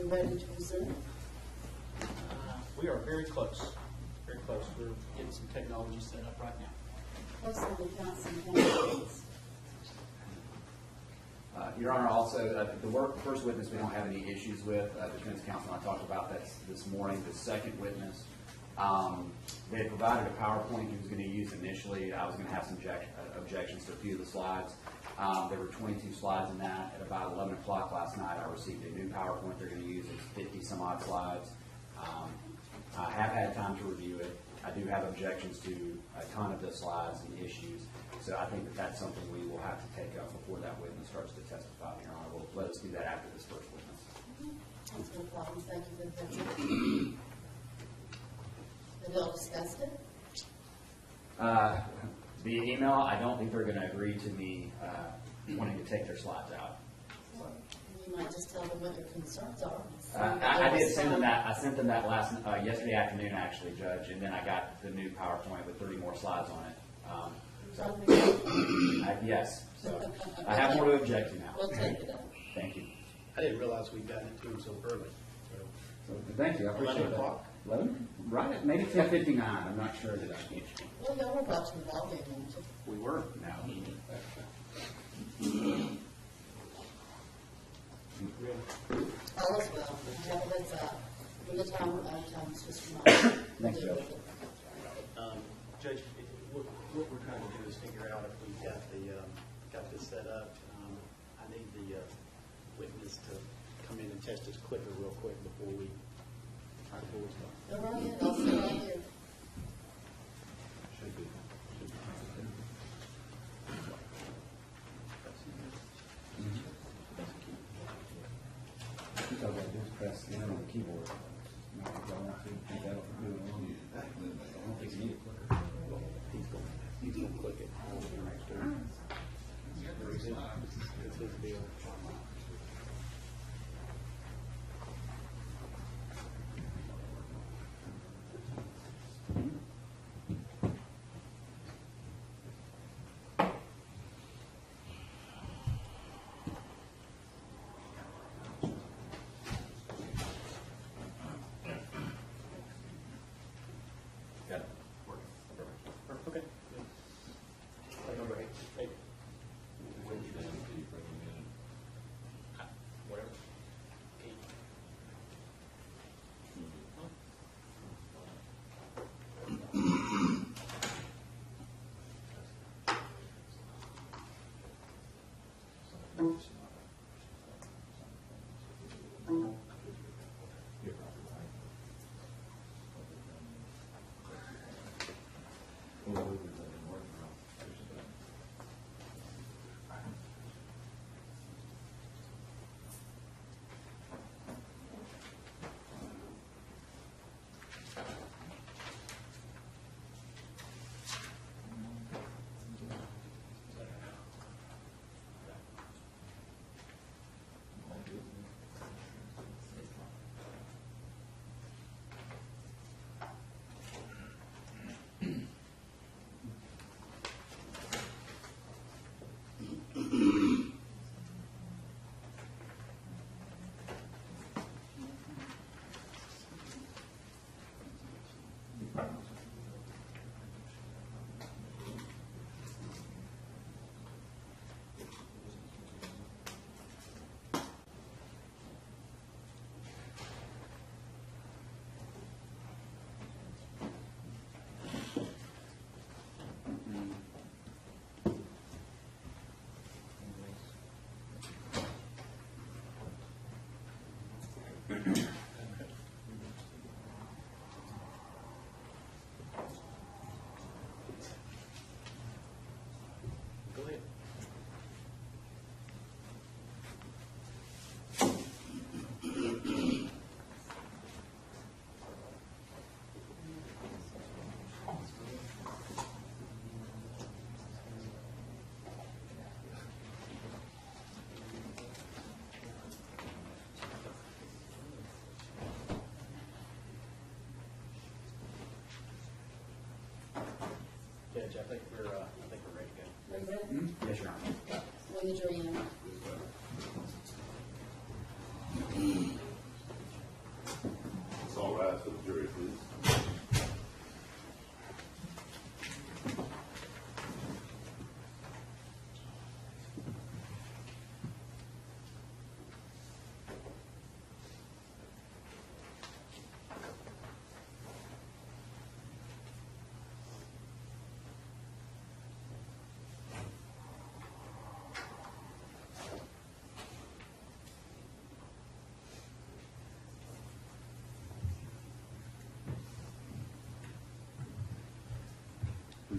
ready to present? We are very close. Very close. We're getting some technology set up right now. Close to the council candidates. Your Honor, also, the first witness we don't have any issues with. The defense counsel and I talked about that this morning. The second witness, they had provided a PowerPoint he was going to use initially. I was going to have some objections to a few of the slides. There were 22 slides in that. At about 11 o'clock last night, I received a new PowerPoint they're going to use. It's 50 some odd slides. I have had time to review it. I do have objections to a ton of the slides and issues. So I think that that's something we will have to take up before that witness starts to testify, Your Honor. We'll let us do that after this first witness. That's no problem. Thank you for the presentation. Have you all discussed it? Via email, I don't think they're going to agree to me wanting to take their slides out. Well, you might just tell them what their concerns are. I did send them that. I sent them that yesterday afternoon, actually, Judge, and then I got the new PowerPoint with 30 more slides on it. Yes, so I have more to object to now. We'll take it up. Thank you. I didn't realize we'd gotten it to him so early. So, thank you. I appreciate 11 that. o'clock? 11? Right, maybe 10:59. I'm not sure that I can. Well, y'all were watching the ball game, weren't you? We were. No. All is well. Have a heads up. From the time is just reminded. Thanks, Judge. Judge, what we're trying to do is figure out if we've got this set up. I need the witness to come in and test his clicker real quick before we try to pull his stuff. Go right ahead. I'll sit right here. Should be. I think all I do is press enter on the keyboard. Not if I want to. I think that'll do it on you. I don't think you need a clicker. He's going to click it. It's his deal. Got it. Okay. Number 8. Whatever. 8. Go ahead. Judge, I think we're ready to go. Are you ready? Yes, Your Honor. When the jury in.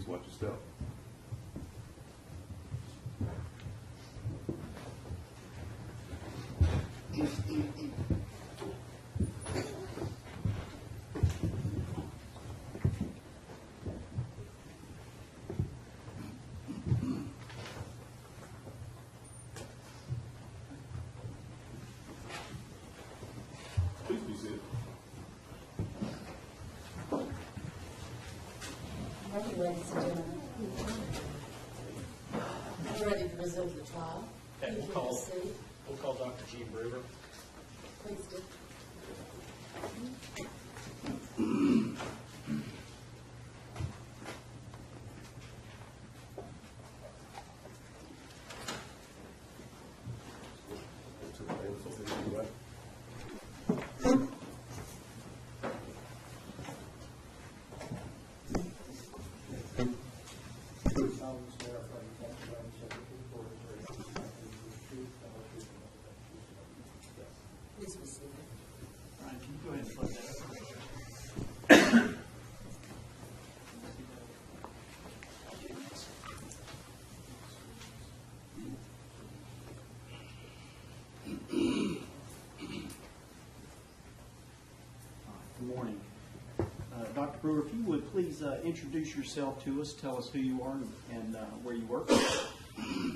watch your step. Please be seated. Ready, ladies and gentlemen. We're ready to resume the trial. Okay, Please proceed. we'll call Dr. G. Brewer. Please do. Please proceed. Ryan, can you go ahead and plug that up? Good morning. Dr. Brewer, if you would please introduce yourself to us, tell us who you are and where you work.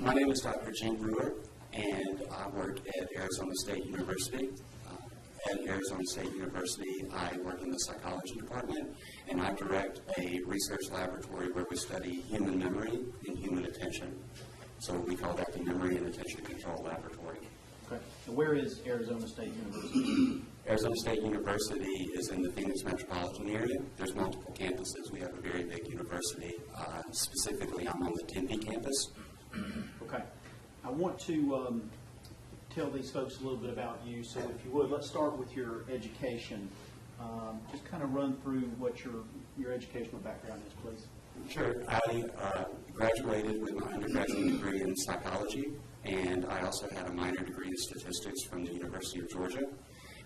My name is Dr. Gene Brewer, and I work at Arizona State University. At Arizona State University, I work in the psychology department, and I direct a research laboratory where we study human memory and human attention. So we call that the Memory and Attention Control Laboratory. Okay. And where is Arizona State University? Arizona State University is in the Phoenix metropolitan area. There's multiple campuses. We have a very big university. Specifically, I'm on the Tempe campus. Okay. I want to tell these folks a little bit about you. So if you would, let's start with your education. Just kind of run through what your educational background is, please. Sure. I graduated with my undergraduate degree in psychology, and I also had a minor degree in statistics from the University of Georgia.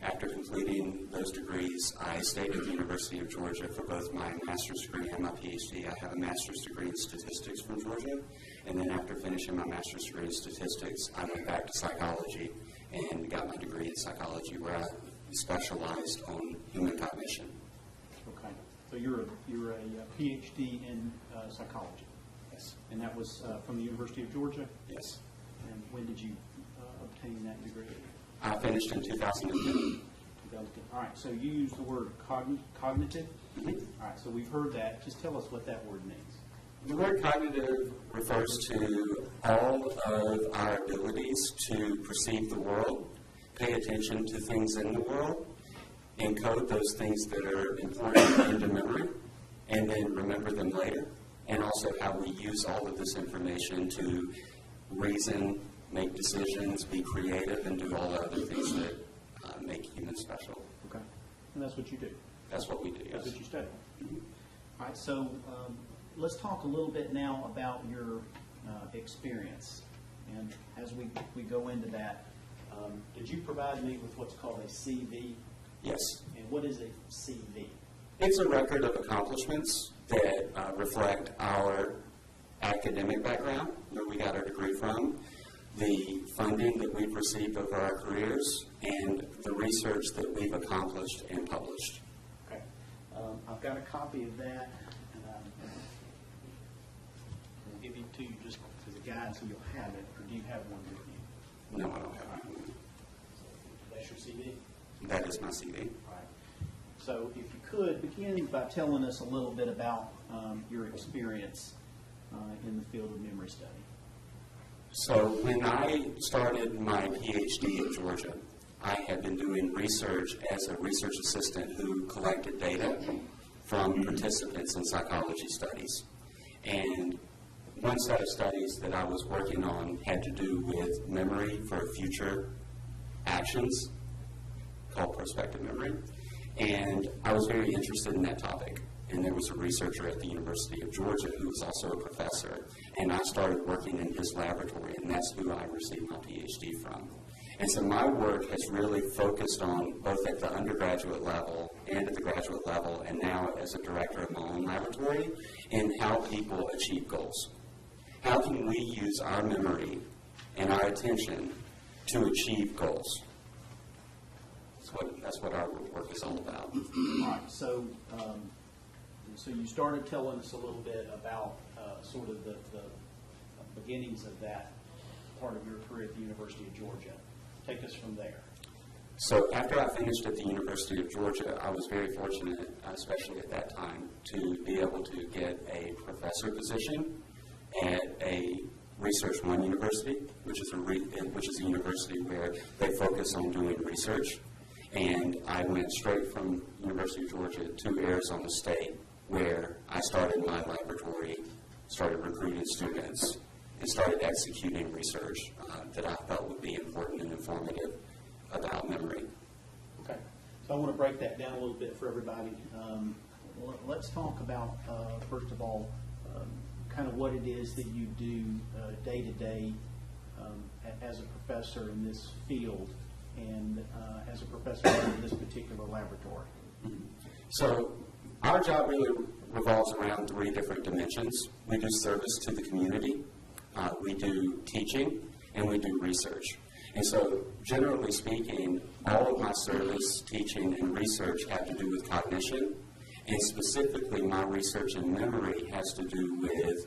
After completing those degrees, I stayed at the University of Georgia for both my master's degree and my PhD. I have a master's degree in statistics from Georgia, and then after finishing my master's degree in statistics, I went back to psychology and got my degree in psychology, where I specialized on human cognition. Okay. So you're a PhD in psychology, Yes. and that was from the University of Georgia. Yes. And when did you obtain that degree? I finished in 2010. 2010. All right. So you used the word cognitive. Mhm. All right. So we've heard that. Just tell us what that word means. The word cognitive refers to all of our abilities to perceive the world, pay attention to things in the world, encode those things that are important into memory, and then remember them later, and also how we use all of this information to reason, make decisions, be creative, and do all the other things that make humans special. Okay. And that's what you do. That's what we do, That's yes. what you study. All right. So let's talk a little bit now about your experience. And as we go into that, did you provide me with what's called a CV? Yes. And what is a CV? It's a record of accomplishments that reflect our academic background, where we got our degree from, the funding that we've received over our careers, and the research that we've accomplished and published. Okay. I've got a copy of that, and I'll give it to you just as a guide so you'll have it, or do you have one with you? No, I don't have one. That's your CV? That is my CV. All right. So if you could, begin by telling us a little bit about your experience in the field of memory study. So when I started my PhD at Georgia, I had been doing research as a research assistant who collected data from participants in psychology studies. And one set of studies that I was working on had to do with memory for future actions, called prospective memory. And I was very interested in that topic. And there was a researcher at the University of Georgia who was also a professor. And I started working in his laboratory, and that's who I received my PhD from. And so my work has really focused on both at the undergraduate level and at the graduate level, and now as a director of my own laboratory, in how people achieve goals. How can we use our memory and our attention to achieve goals? That's what our work is all about. All right, so you started telling us a little bit about sort of the beginnings of that part of your career at the University of Georgia. Take us from there. So after I finished at the University of Georgia, I was very fortunate, especially at that time, to be able to get a professor position at a Research One University, which is a university where they focus on doing research. And I went straight from University of Georgia to Arizona State, where I started my laboratory, started recruiting students, and started executing research that I felt would be important and informative about memory. Okay, so I want to break that down a little bit for everybody. Let's talk about, first of all, kind of what it is that you do day to day as a professor in this field and as a professor in this particular laboratory. So our job really revolves around three different dimensions. We do service to the community, we do teaching, and we do research. And so generally speaking, all of my service, teaching, and research have to do with cognition, and specifically my research in memory has to do with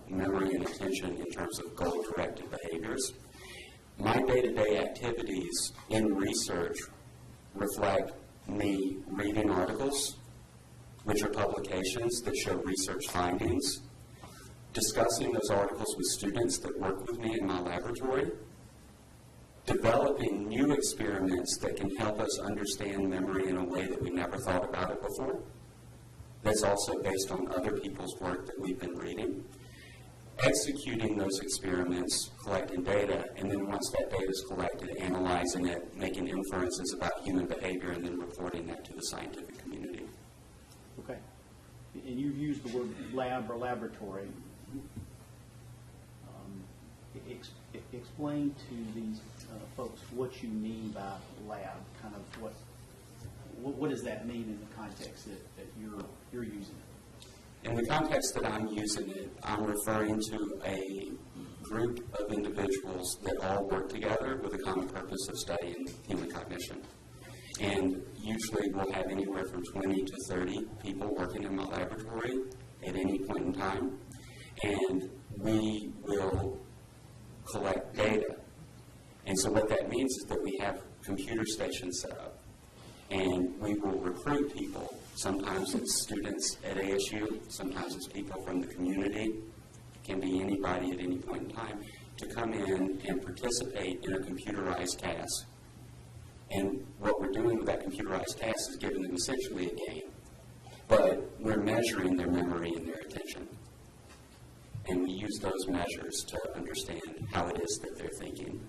memory and attention in terms of goal-directed behaviors. My day-to-day activities in research reflect me reading articles, which are publications that show research findings, discussing those articles with students that work with me in my laboratory, developing new experiments that can help us understand memory in a way that we never thought about it before. That's also based on other people's work that we've been reading. Executing those experiments, collecting data, and then once that data is collected, analyzing it, making inferences about human behavior, and then reporting that to the scientific community. Okay. And you've used the word lab or laboratory. Explain to these folks what you mean by lab. Kind of what does that mean in the context that you're using it? In the context that I'm using it, I'm referring to a group of individuals that all work together with a common purpose of studying human cognition. And usually we'll have anywhere from 20 to 30 people working in my laboratory at any point in time. And we will collect data. And so what that means is that we have computer stations set up. And we will recruit people. Sometimes it's students at ASU, sometimes it's people from the community. It can be anybody at any point in time to come in and participate in a computerized task. And what we're doing with that computerized task is giving them essentially a game. But we're measuring their memory and their attention. And we use those measures to understand how it is that they're thinking.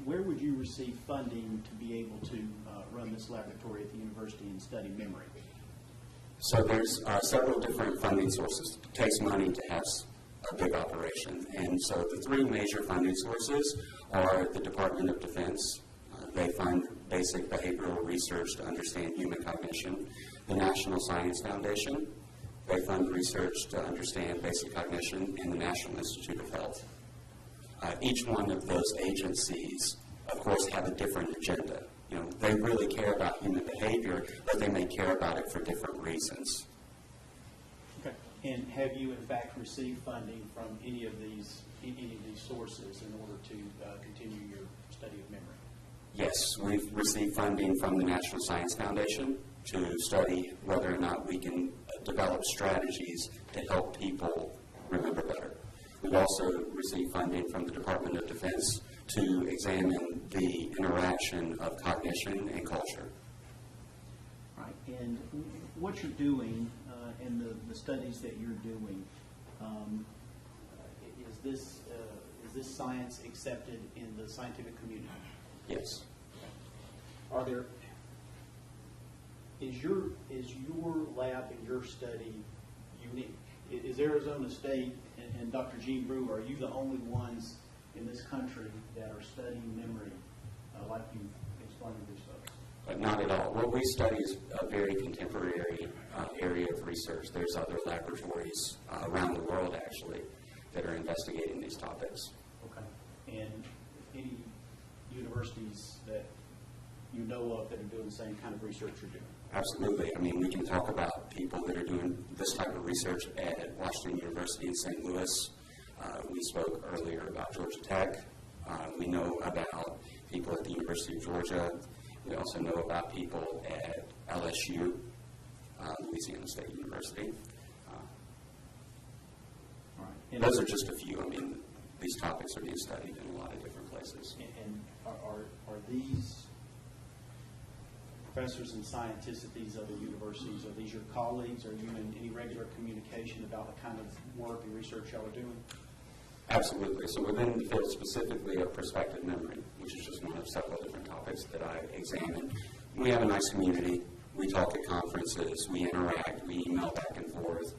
Where would you receive funding to be able to run this laboratory at the university and study memory? So there's several different funding sources. It takes money to have a big operation. And so the three major funding sources are the Department of Defense. They fund basic behavioral research to understand human cognition. The National Science Foundation. They fund research to understand basic cognition, and the National Institute of Health. Each one of those agencies, of course, have a different agenda. You know, they really care about human behavior, but they may care about it for different reasons. Okay. And have you, in fact, received funding from any of these sources in order to continue your study of memory? Yes, we've received funding from the National Science Foundation to study whether or not we can develop strategies to help people remember better. We've also received funding from the Department of Defense to examine the interaction of cognition and culture. Right. And what you're doing and the studies that you're doing, is this science accepted in the scientific community? Yes. Is your lab and your study unique? is Arizona State and Dr. Gene Brewer, are you the only ones in this country that are studying memory like you explained to these folks? But not at all. What we study is a very contemporary area of research. There's other laboratories around the world, actually, that are investigating these topics. Okay. And any universities that you know of that are doing the same kind of research you're doing? Absolutely. I mean, we can talk about people that are doing this type of research at Washington University in St. Louis. We spoke earlier about Georgia Tech. We know about people at the University of Georgia. We also know about people at LSU, Louisiana State University. All right. And Those are just a few. I mean, these topics are being studied in a lot of different places. And are these professors and scientists at these other universities, are these your colleagues? Are you in any regular communication about the kind of work and research y'all are doing? Absolutely. So within the field specifically of perspective memory, which is just one of several different topics that I examine, we have a nice community. We talk at conferences, we interact, we email back and forth.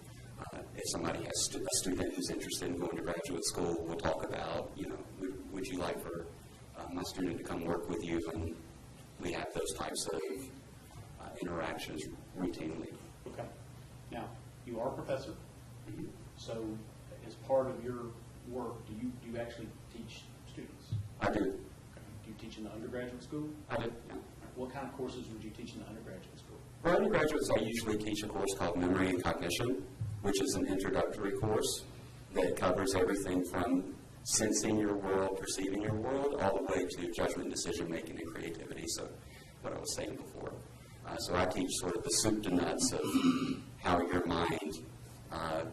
If somebody has a student who's interested in going to graduate school, we'll talk about, would you like for my student to come work with you? And we have those types of interactions routinely. Okay. Now, you are a professor, so as part of your work, do you actually teach students? I do. Okay. Do you teach in the undergraduate school? I do, yeah. What kind of courses would you teach in the undergraduate school? For undergraduates, I usually teach a course called Memory and Cognition, which is an introductory course that covers everything from sensing your world, perceiving your world, all the way to judgment, decision-making, and creativity, so what I was saying before. So I teach sort of the soup to nuts of how your mind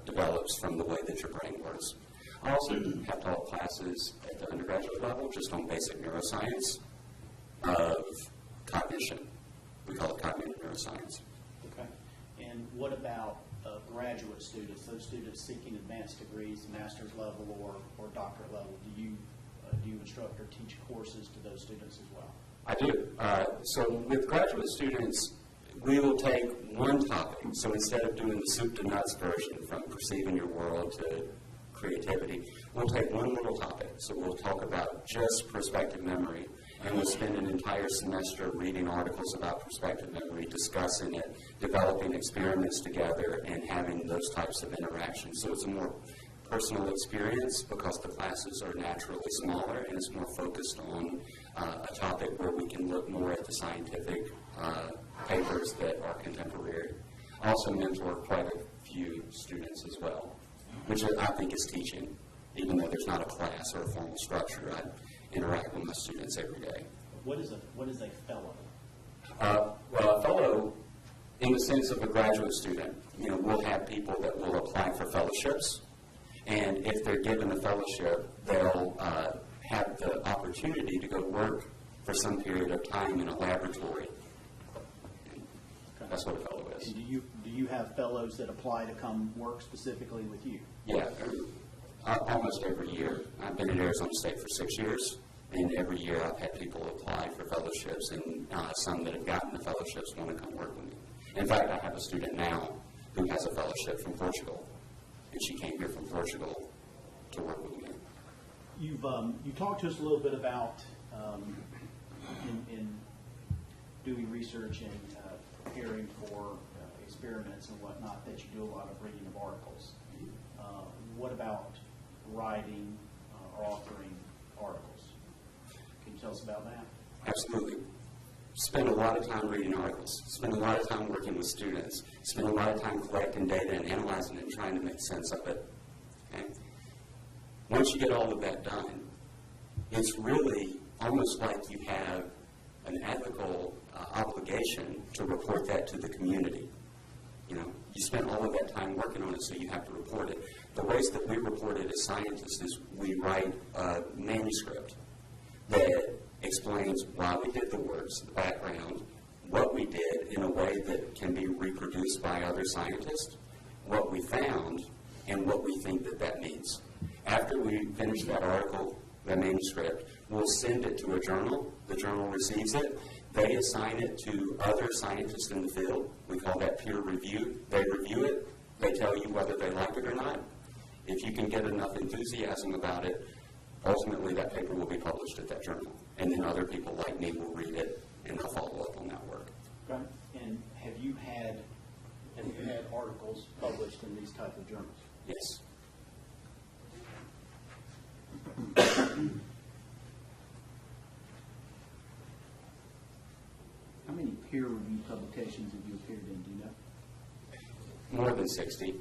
develops from the way that your brain works. I also have taught classes at the undergraduate level just on basic neuroscience of cognition. We call it cognitive neuroscience. Okay. And what about graduate students, those students seeking advanced degrees, master's level or doctorate level? Do you instruct or teach courses to those students as well? I do. So with graduate students, we will take one topic. So instead of doing the soup to nuts version from perceiving your world to creativity, we'll take one little topic. So we'll talk about just perspective memory, and we'll spend an entire semester reading articles about perspective memory, discussing it, developing experiments together, and having those types of interactions. So it's a more personal experience because the classes are naturally smaller and it's more focused on a topic where we can look more at the scientific papers that are contemporary. I also mentor quite a few students as well, which I think is teaching. Even though there's not a class or a formal structure, I interact with my students every day. What is a fellow? Well, a fellow, in the sense of a graduate student, we'll have people that will apply for fellowships, and if they're given a fellowship, they'll have the opportunity to go work for some period of time in a laboratory. That's what a fellow is. And do you have fellows that apply to come work specifically with you? Yeah, almost every year. I've been at Arizona State for 6 years, and every year I've had people apply for fellowships, and some that have gotten the fellowships want to come work with me. In fact, I have a student now who has a fellowship from Portugal, and she came here from Portugal to work with me. You talked to us a little bit about in doing research and preparing for experiments and whatnot that you do a lot of reading of articles. What about writing or authoring articles? Can you tell us about that? Absolutely. Spend a lot of time reading articles. Spend a lot of time working with students. Spend a lot of time collecting data and analyzing it and trying to make sense of it. Okay? Once you get all of that done, it's really almost like you have an ethical obligation to report that to the community. You spent all of that time working on it, so you have to report it. The ways that we report it as scientists is we write a manuscript that explains why we did the works, the background, what we did in a way that can be reproduced by other scientists, what we found, and what we think that means. After we finish that article, that manuscript, we'll send it to a journal. The journal receives it. They assign it to other scientists in the field. We call that peer review. They review it. They tell you whether they like it or not. If you can get enough enthusiasm about it, ultimately that paper will be published at that journal. And then other people like me will read it and they'll follow up on that work. Right. And have you had articles published in these type of journals? Yes. How many peer-reviewed publications have you appeared in, do you know? More than 60.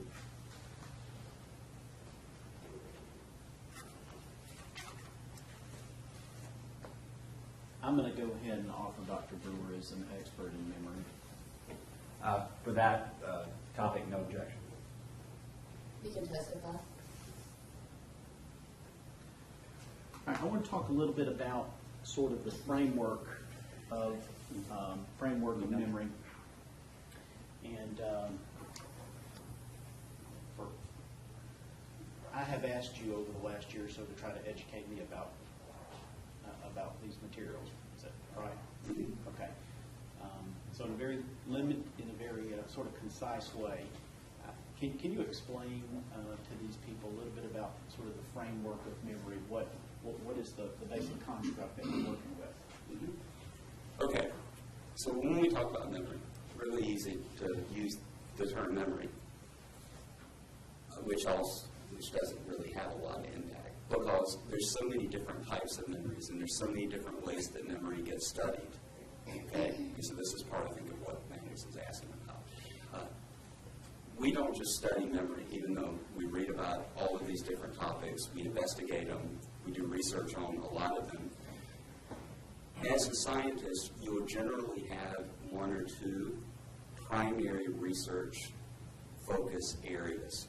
I'm going to go ahead and offer Dr. Brewer as an expert in memory. For that topic, no objection. You can testify. All right, I want to talk a little bit about sort of the framework of memory. And I have asked you over the last year or so to try to educate me about these materials. Is that right? Okay. So in a very sort of concise way, can you explain to these people a little bit about sort of the framework of memory? What is the basic construct that we're working with? Okay. So when we talk about memory, really easy to use the term memory, which doesn't really have a lot of impact, because there's so many different types of memories and there's so many different ways that memory gets studied. Okay? So this is part, I think, of what Vinings is asking about. We don't just study memory, even though we read about all of these different topics, we investigate them, we do research on a lot of them. As a scientist, you'll generally have one or two primary research focus areas.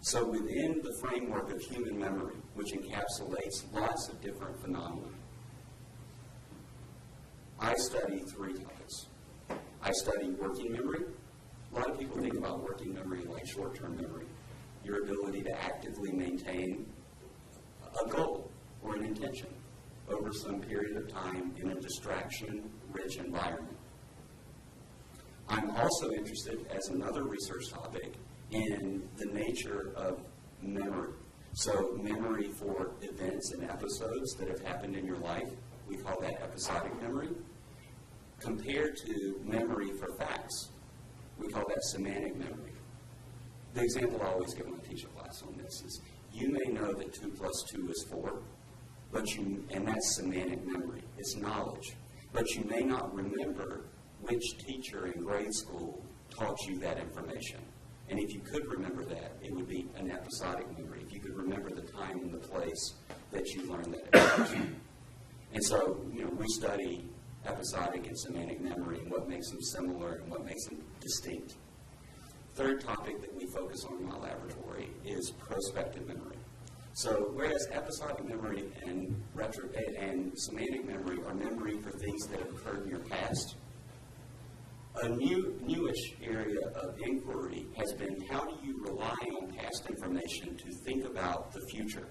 So within the framework of human memory, which encapsulates lots of different phenomena, I study three topics. I study working memory. A lot of people think about working memory like short-term memory, your ability to actively maintain a goal or an intention over some period of time in a distraction-rich environment. I'm also interested, as another research topic, in the nature of memory. So memory for events and episodes that have happened in your life, we call that episodic memory, compared to memory for facts. We call that semantic memory. The example I always give when I teach a class on this is, you may know that 2 + 2 is 4, and that's semantic memory. It's knowledge. But you may not remember which teacher in grade school taught you that information. And if you could remember that, it would be an episodic memory. If you could remember the time and the place that you learned that information. And so, we study episodic and semantic memory and what makes them similar and what makes them distinct. Third topic that we focus on in my laboratory is prospective memory. So whereas episodic memory and semantic memory are memory for things that have occurred in your past, a newish area of inquiry has been, how do you rely on past information to think about the future?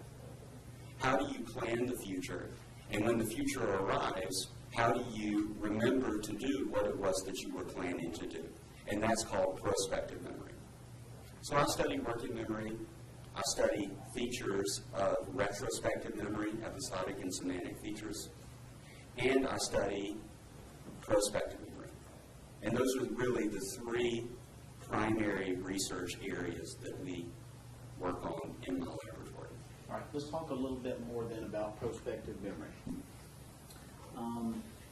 How do you plan the future? And when the future arrives, how do you remember to do what it was that you were planning to do? And that's called prospective memory. So I study working memory. I study features of retrospective memory, episodic and semantic features. And I study prospective memory. And those are really the three primary research areas that we work on in my laboratory. All right, let's talk a little bit more then about prospective memory.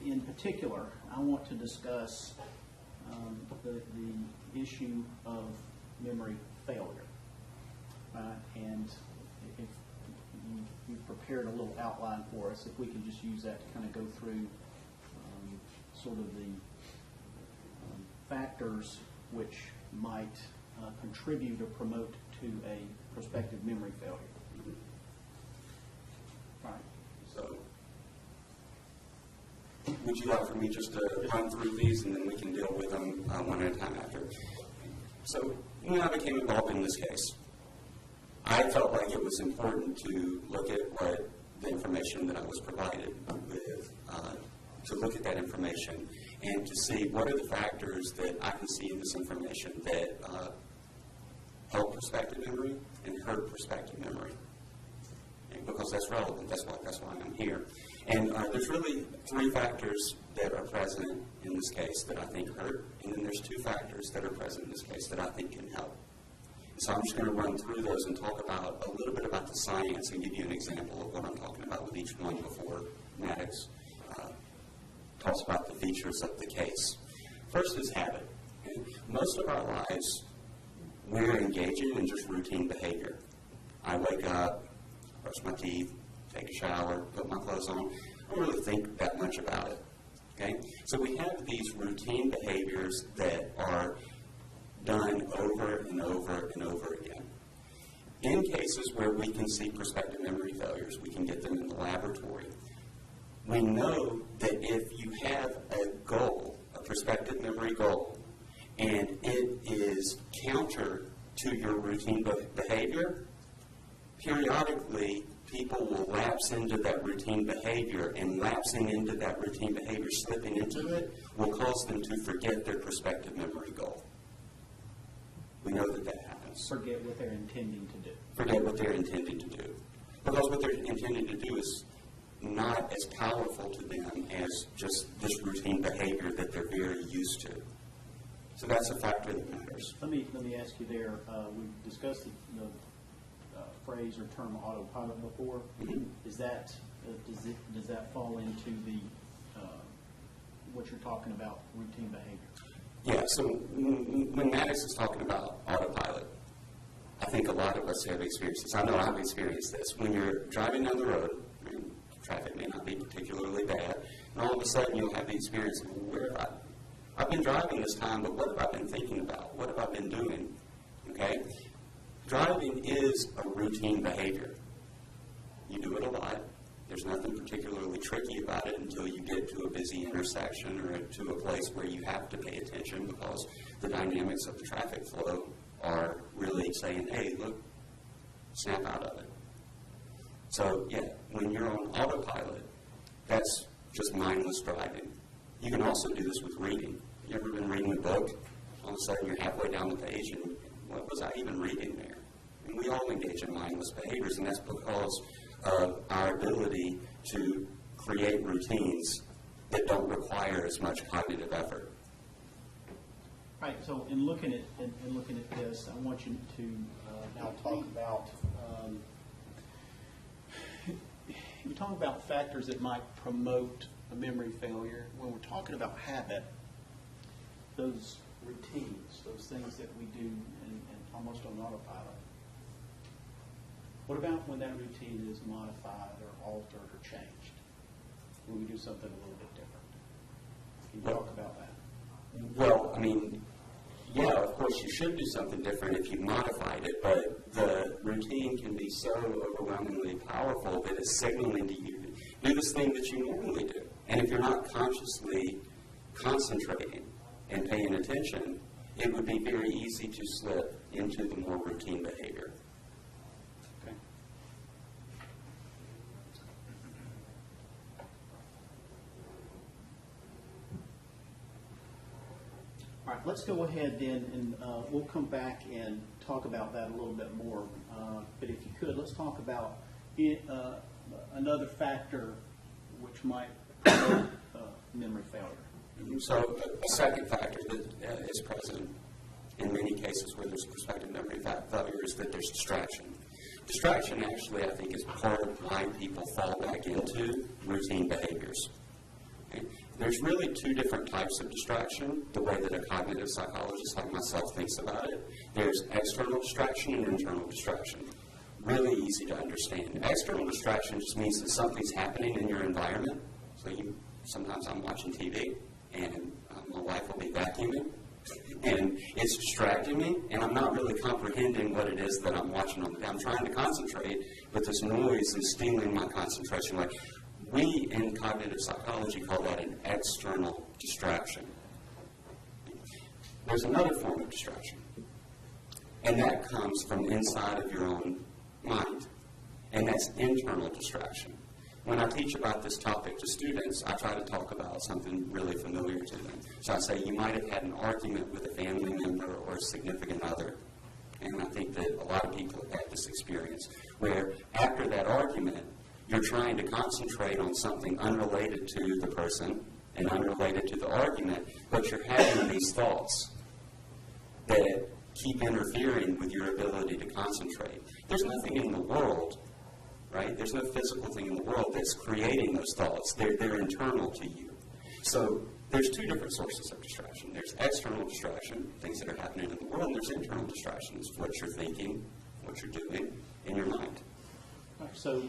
In particular, I want to discuss the issue of memory failure. And if you've prepared a little outline for us, if we can just use that to kind of go through sort of the factors which might contribute or promote to a prospective memory failure. All right. So, would you like for me just to run through these and then we can deal with them one at a time after? So, when I became involved in this case, I felt like it was important to look at what the information that I was provided with, to look at that information and to see what are the factors that I can see in this information that help prospective memory and hurt prospective memory. And because that's relevant, that's why I'm here. And there's really three factors that are present in this case that I think hurt, and then there's two factors that are present in this case that I think can help. So I'm just going to run through those and talk about a little bit about the science and give you an example of what I'm talking about with each one before Maddox talks about the features of the case. First is habit. Most of our lives, we're engaging in just routine behavior. I wake up, brush my teeth, take a shower, put my clothes on. I don't really think that much about it. Okay? So we have these routine behaviors that are done over and over and over again. In cases where we can see prospective memory failures, we can get them in the laboratory. We know that if you have a goal, a prospective memory goal, and it is counter to your routine behavior, periodically people will lapse into that routine behavior, and lapsing into that routine behavior, slipping into it, will cause them to forget their prospective memory goal. We know that that happens. Forget what they're intending to do. Forget what they're intending to do. Because what they're intending to do is not as powerful to them as just this routine behavior that they're very used to. So that's a factor that matters. Let me ask you there. We discussed the phrase or term autopilot before. Mm-hmm. Is that does that fall into the what you're talking about, routine behavior? Yeah. So when Maddox is talking about autopilot, I think a lot of us have experienced this. I know I've experienced this. When you're driving down the road, traffic may not be particularly bad, and all of a sudden you'll have the experience of, where have I've been driving this time, but what have I been thinking about? What have I been doing? Okay? Driving is a routine behavior. You do it a lot. There's nothing particularly tricky about it until you get to a busy intersection or to a place where you have to pay attention because the dynamics of the traffic flow are really saying, hey, look, snap out of it. So, yeah, when you're on autopilot, that's just mindless driving. You can also do this with reading. You ever been reading a book? All of a sudden you're halfway down the page and what was I even reading there? And we all engage in mindless behaviors, and that's because of our ability to create routines that don't require as much cognitive effort. Right. So, in looking at this, I want you to now talk about you talk about factors that might promote a memory failure. When we're talking about habit, those routines, those things that we do and almost on autopilot. What about when that routine is modified or altered or changed? When we do something a little bit different? Can you talk about that? Well, I mean, yeah, of course you should do something different if you modified it, but the routine can be so overwhelmingly powerful that it's signaling to you to do this thing that you normally do. And if you're not consciously concentrating and paying attention, it would be very easy to slip into the more routine behavior. Okay. All right, let's go ahead then, and we'll come back and talk about that a little bit more. But if you could, let's talk about another factor which might promote memory failure. So a second factor that is present in many cases where there's prospective memory failure is that there's distraction. Distraction actually, I think, is part of why people fall back into routine behaviors. Okay? There's really two different types of distraction, the way that a cognitive psychologist like myself thinks about it. There's external distraction and internal distraction. Really easy to understand. External distraction just means that something's happening in your environment. So sometimes I'm watching TV, and my wife will be vacuuming, and it's distracting me, and I'm not really comprehending what it is that I'm watching on the day. I'm trying to concentrate, but this noise is stealing my concentration. Like, we in cognitive psychology call that an external distraction. There's another form of distraction, and that comes from inside of your own mind, and that's internal distraction. When I teach about this topic to students, I try to talk about something really familiar to them. So I say, you might have had an argument with a family member or a significant other, And I think that a lot of people have had this experience where after that argument, you're trying to concentrate on something unrelated to the person and unrelated to the argument, but you're having these thoughts that keep interfering with your ability to concentrate. There's nothing in the world, right? There's no physical thing in the world that's creating those thoughts. They're internal to you. So there's two different sources of distraction. There's external distraction, things that are happening in the world, and there's internal distractions, what you're thinking, what you're doing in your mind. All right, so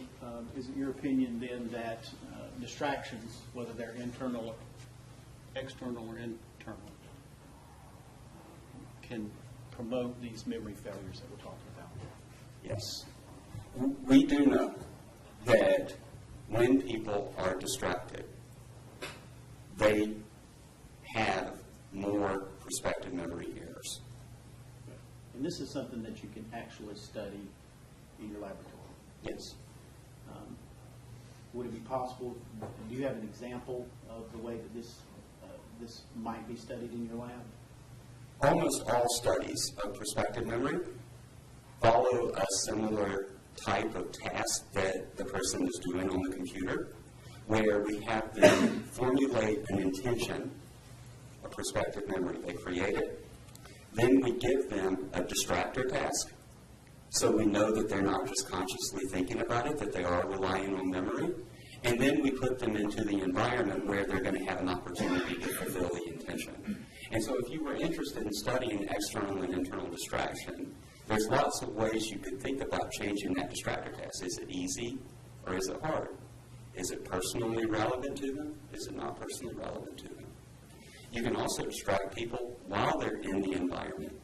is it your opinion then that distractions, whether they're internal, external, or internal, can promote these memory failures that we're talking about? Yes. We do know that when people are distracted, they have more prospective memory errors. And this is something that you can actually study in your laboratory. Yes. Would it be possible, do you have an example of the way that this might be studied in your lab? Almost all studies of prospective memory follow a similar type of task that the person is doing on the computer, where we have them formulate an intention, a prospective memory. They create it. Then we give them a distractor task, so we know that they're not just consciously thinking about it, that they are relying on memory. And then we put them into the environment where they're going to have an opportunity to fulfill the intention. And so if you were interested in studying external and internal distraction, there's lots of ways you could think about changing that distractor task. Is it easy or is it hard? Is it personally relevant to them? Is it not personally relevant to them? You can also distract people while they're in the environment.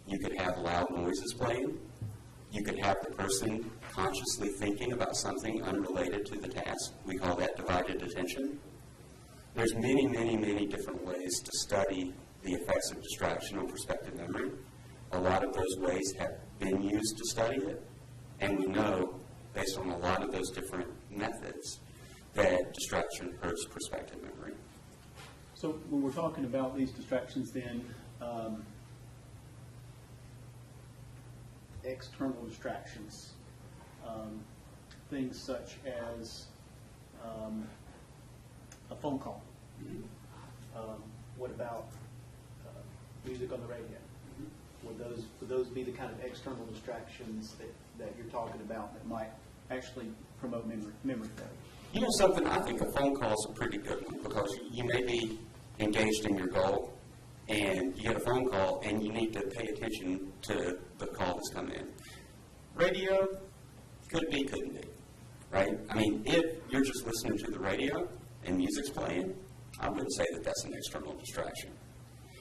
You could have loud noises playing. You could have the person consciously thinking about something unrelated to the task. We call that divided attention. There's many, many, many different ways to study the effects of distraction on prospective memory. A lot of those ways have been used to study it, and we know, based on a lot of those different methods, that distraction hurts prospective memory. So when we're talking about these distractions then, external distractions, things such as a phone call. What about music on the radio? Would those be the kind of external distractions that you're talking about that might actually promote memory failure? You know something, I think a phone call is a pretty good one, because you may be engaged in your goal, and you get a phone call, and you need to pay attention to the call that's come in. Radio, could be, couldn't be, right? I mean, if you're just listening to the radio and music's playing, I wouldn't say that that's an external distraction.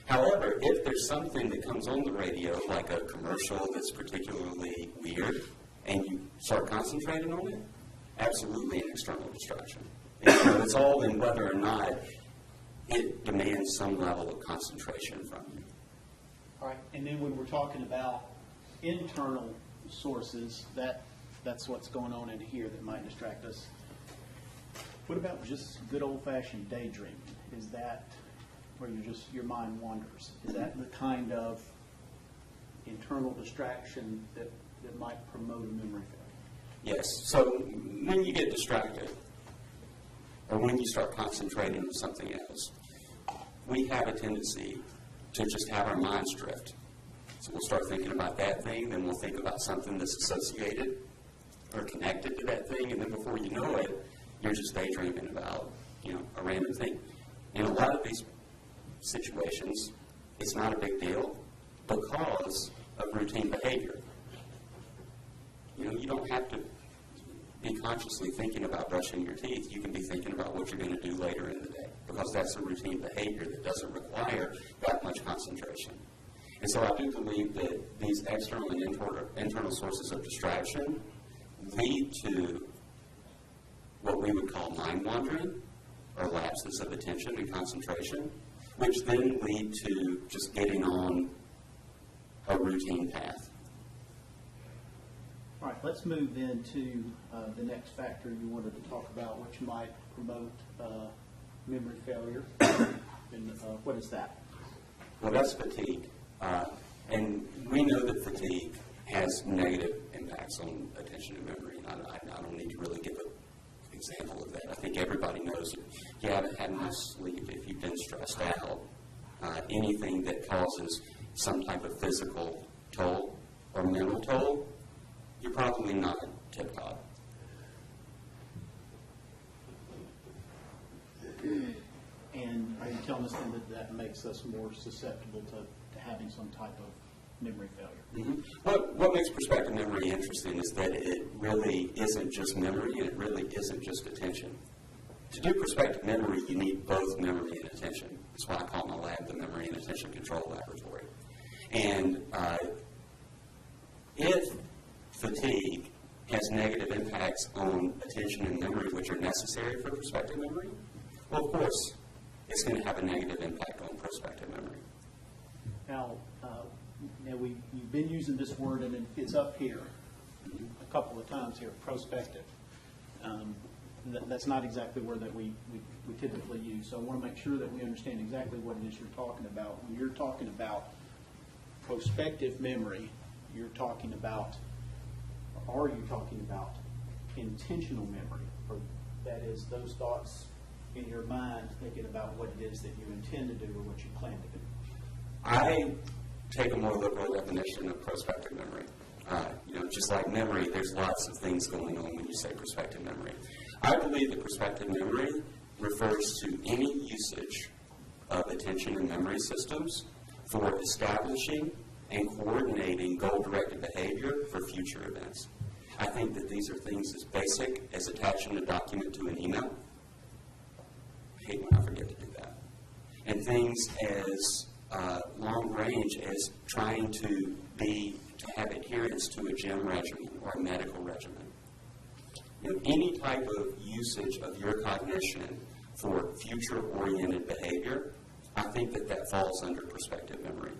However, if there's something that comes on the radio, like a commercial that's particularly weird, and you start concentrating on it, absolutely an external distraction. And it's all in whether or not it demands some level of concentration from you. All right, and then when we're talking about internal sources, that's what's going on in here that might distract us. What about just good old-fashioned daydreaming? Is that where your mind wanders? Is that the kind of internal distraction that might promote a memory failure? Yes. So when you get distracted, or when you start concentrating on something else, we have a tendency to just have our minds drift. So we'll start thinking about that thing, then we'll think about something that's associated or connected to that thing, and then before you know it, you're just daydreaming about, a random thing. In a lot of these situations, it's not a big deal because of routine behavior. You don't have to be consciously thinking about brushing your teeth. You can be thinking about what you're going to do later in the day, because that's a routine behavior that doesn't require that much concentration. And so I do believe that these external and internal sources of distraction lead to what we would call mind wandering, or lapses of attention and concentration, which then lead to just getting on a routine path. All right, let's move then to the next factor you wanted to talk about, which might promote memory failure. And what is that? Well, that's fatigue. And we know that fatigue has negative impacts on attention and memory. And I don't need to really give an example of that. I think everybody knows if you haven't had enough sleep, if you've been stressed out, anything that causes some type of physical toll or mental toll, you're probably not tip-top. And are you telling us then that that makes us more susceptible to having some type of memory failure? Mm-hmm. What makes prospective memory interesting is that it really isn't just memory, and it really isn't just attention. To do prospective memory, you need both memory and attention. That's why I call my lab the Memory and Attention Control Laboratory. And if fatigue has negative impacts on attention and memory, which are necessary for prospective memory, well, of course, it's going to have a negative impact on prospective memory. Now, you've been using this word, and it's up here a couple of times here, prospective. That's not exactly the word that we typically use. So I want to make sure that we understand exactly what it is you're talking about. When you're talking about prospective memory, you're talking about, or are you talking about intentional memory? Or that is, those thoughts in your mind thinking about what it is that you intend to do or what you plan to do? I take a more liberal definition of prospective memory. Just like memory, there's lots of things going on when you say prospective memory. I believe that prospective memory refers to any usage of attention and memory systems for establishing and coordinating goal-directed behavior for future events. I think that these are things as basic as attaching a document to an email. I hate when I forget to do that. And things as long range as trying to have adherence to a gym regimen or a medical regimen. Any type of usage of your cognition for future-oriented behavior, I think that falls under prospective memory.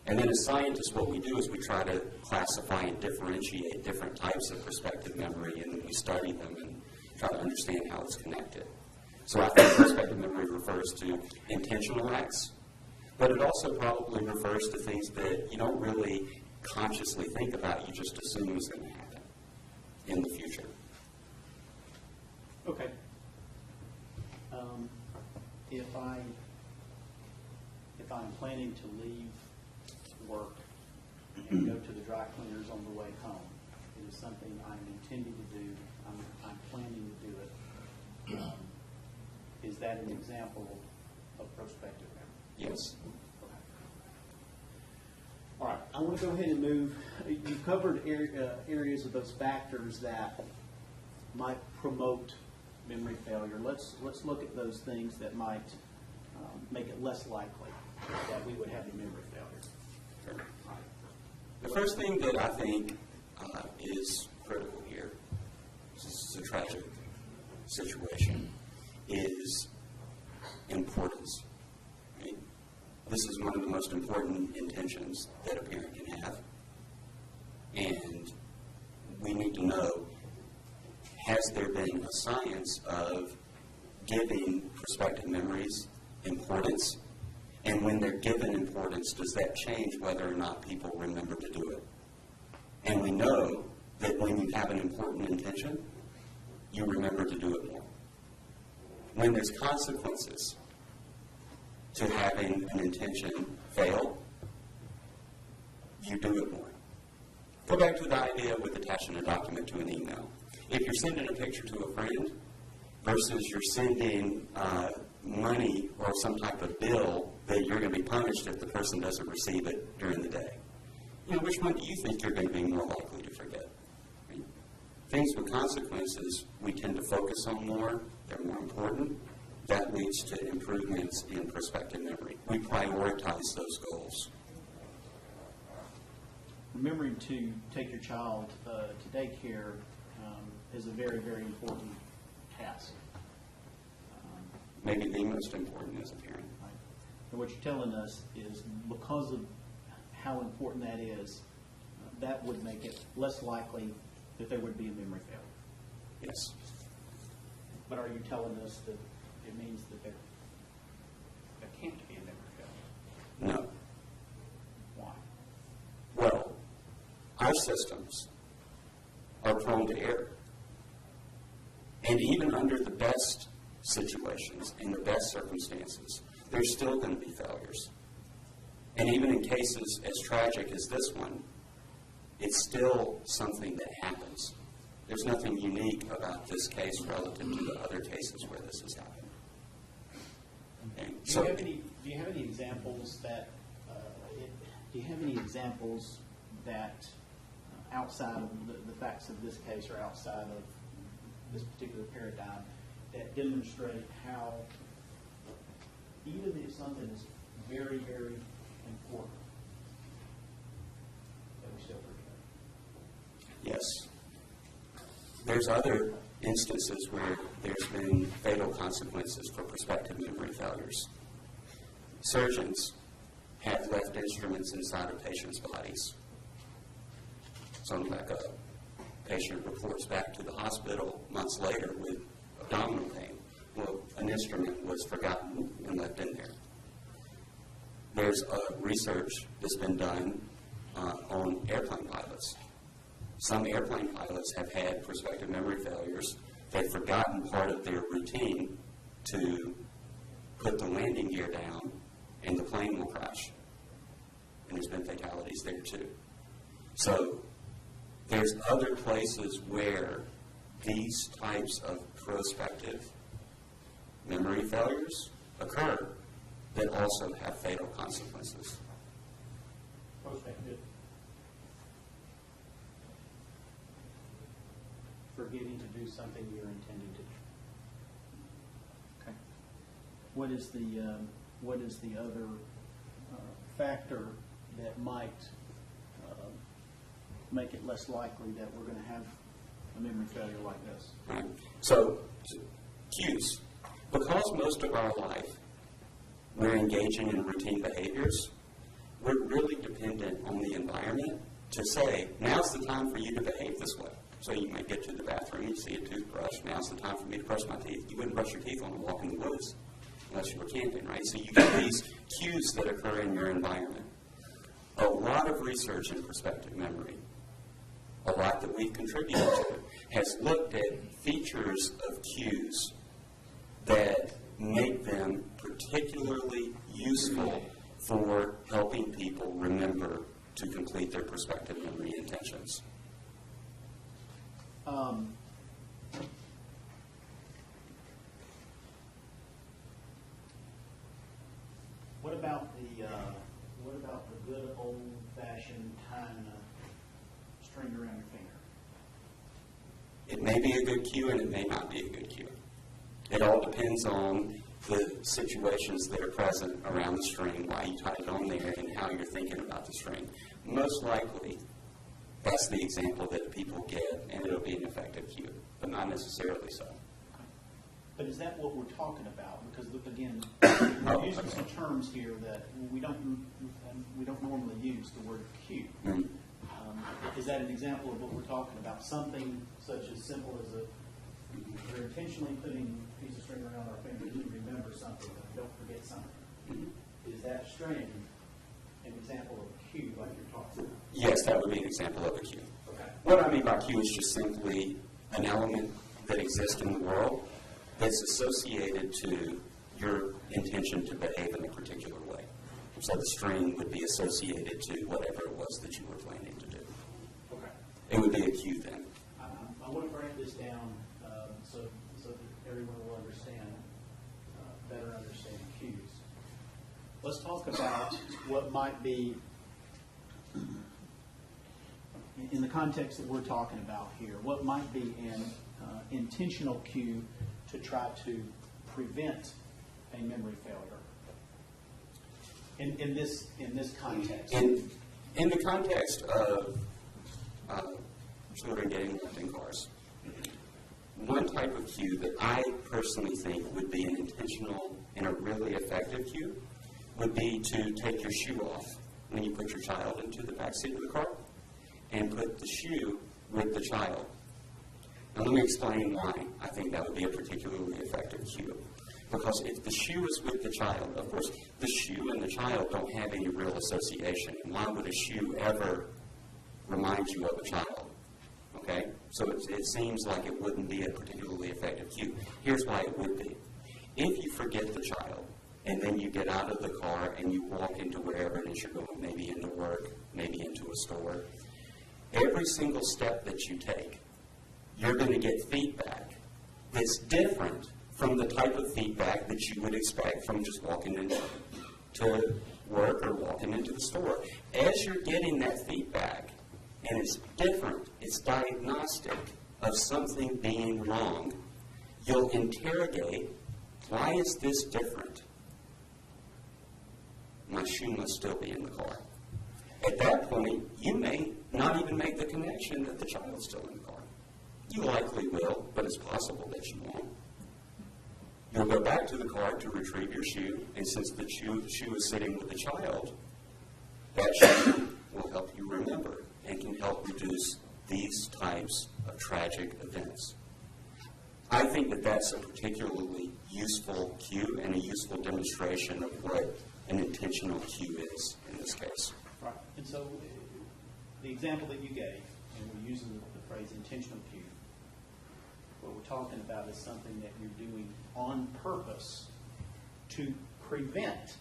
And then as scientists, what we do is we try to classify and differentiate different types of prospective memory, and we study them and try to understand how it's connected. So I think prospective memory refers to intentional acts, but it also probably refers to things that you don't really consciously think about, you just assume is going to happen in the future. Okay. If I'm planning to leave work and go to the dry cleaners on the way home, it is something I'm intending to do. I'm planning to do it. Is that an example of prospective memory? Yes. Okay. All right. I want to go ahead and move. You've covered areas of those factors that might promote memory failure. Let's look at those things that might make it less likely that we would have a memory failure. Sure. The first thing that I think is critical here, this is a tragic situation, is importance. Right? This is one of the most important intentions that a parent can have. And we need to know, has there been a science of giving prospective memories importance? And when they're given importance, does that change whether or not people remember to do it? And we know that when you have an important intention, you remember to do it more. When there's consequences to having an intention fail, you do it more. Go back to the idea with attaching a document to an email. If you're sending a picture to a friend versus you're sending money or some type of bill that you're going to be punished if the person doesn't receive it during the day, which one do you think you're going to be more likely to forget? Right? Things with consequences we tend to focus on more. They're more important. That leads to improvements in prospective memory. We prioritize those goals. Remembering to take your child to daycare is a very, very important task. Maybe the most important as a parent. Right. And what you're telling us is because of how important that is, that would make it less likely that there would be a memory failure. Yes. But are you telling us that it means that there can't be a memory failure? No. Why? our systems are prone to error. And even under the best situations, in the best circumstances, there's still going to be failures. And even in cases as tragic as this one, it's still something that happens. There's nothing unique about this case relative to the other cases where this has happened. Okay. Do you have any examples that outside of the facts of this case or outside of this particular paradigm that demonstrate how even if something is very, very important, that we still forget? Yes. There's other instances where there's been fatal consequences for prospective memory failures. Surgeons have left instruments inside of patients' bodies. Something like a patient reports back to the hospital months later with abdominal pain. Well, an instrument was forgotten and left in there. There's research that's been done on airplane pilots. Some airplane pilots have had prospective memory failures. They've forgotten part of their routine to put the landing gear down, and the plane will crash. And there's been fatalities there too. So there's other places where these types of prospective memory failures occur that also have fatal consequences. Prospective. Forgetting to do something you're intending to do. Okay. What is the other factor that might make it less likely that we're going to have a memory failure like this? Right. So, cues. Because most of our life we're engaging in routine behaviors, we're really dependent on the environment to say, now's the time for you to behave this way. So you might get to the bathroom, you see a toothbrush, now's the time for me to brush my teeth. You wouldn't brush your teeth on a walk in the woods unless you were camping, right? So you get these cues that occur in your environment. A lot of research in prospective memory, a lot that we've contributed to, has looked at features of cues that make them particularly useful for helping people remember to complete their prospective memory intentions. What about the good old-fashioned tying a string around your finger? It may be a good cue and it may not be a good cue. It all depends on the situations that are present around the string, why you tied it on there, and how you're thinking about the string. Most likely, that's the example that people get, and it'll be an effective cue, but not necessarily so. But is that what we're talking about? Because again, we're using some terms here that we don't normally use the word cue. Mm-hmm. Is that an example of what we're talking about? Something such as simple as we're intentionally putting a piece of string around our finger to remember something, and don't forget something. Mm-hmm. Is that string an example of a cue like you're talking about? Yes, that would be an example of a cue. Okay. What I mean by cue is just simply an element that exists in the world that's associated to your intention to behave in a particular way. So the string would be associated to whatever it was that you were planning to do. Okay. It would be a cue then. I want to break this down so that everyone will better understand cues. Let's talk about what might be, in the context that we're talking about here, what might be an intentional cue to try to prevent a memory failure in this context. In the context of children getting left in cars, one type of cue that I personally think would be an intentional and a really effective cue would be to take your shoe off when you put your child into the back seat of the car and put the shoe with the child. Now let me explain why I think that would be a particularly effective cue. Because if the shoe is with the child, of course, the shoe and the child don't have any real association. And why would a shoe ever reminds you of a child. Okay? So it seems like it wouldn't be a particularly effective cue. Here's why it would be. If you forget the child, and then you get out of the car and you walk into wherever it is you're going, maybe into work, maybe into a store, every single step that you take, you're going to get feedback that's different from the type of feedback that you would expect from just walking into work or walking into the store. As you're getting that feedback, and it's different, it's diagnostic of something being wrong, you'll interrogate, why is this different? My shoe must still be in the car. At that point, you may not even make the connection that the child's still in the car. You likely will, but it's possible that you won't. You'll go back to the car to retrieve your shoe, and since the shoe is sitting with the child, that shoe will help you remember and can help reduce these types of tragic events. I think that that's a particularly useful cue and a useful demonstration of what an intentional cue is in this case. Right. And so the example that you gave, and we're using the phrase intentional cue, what we're talking about is something that you're doing on purpose to prevent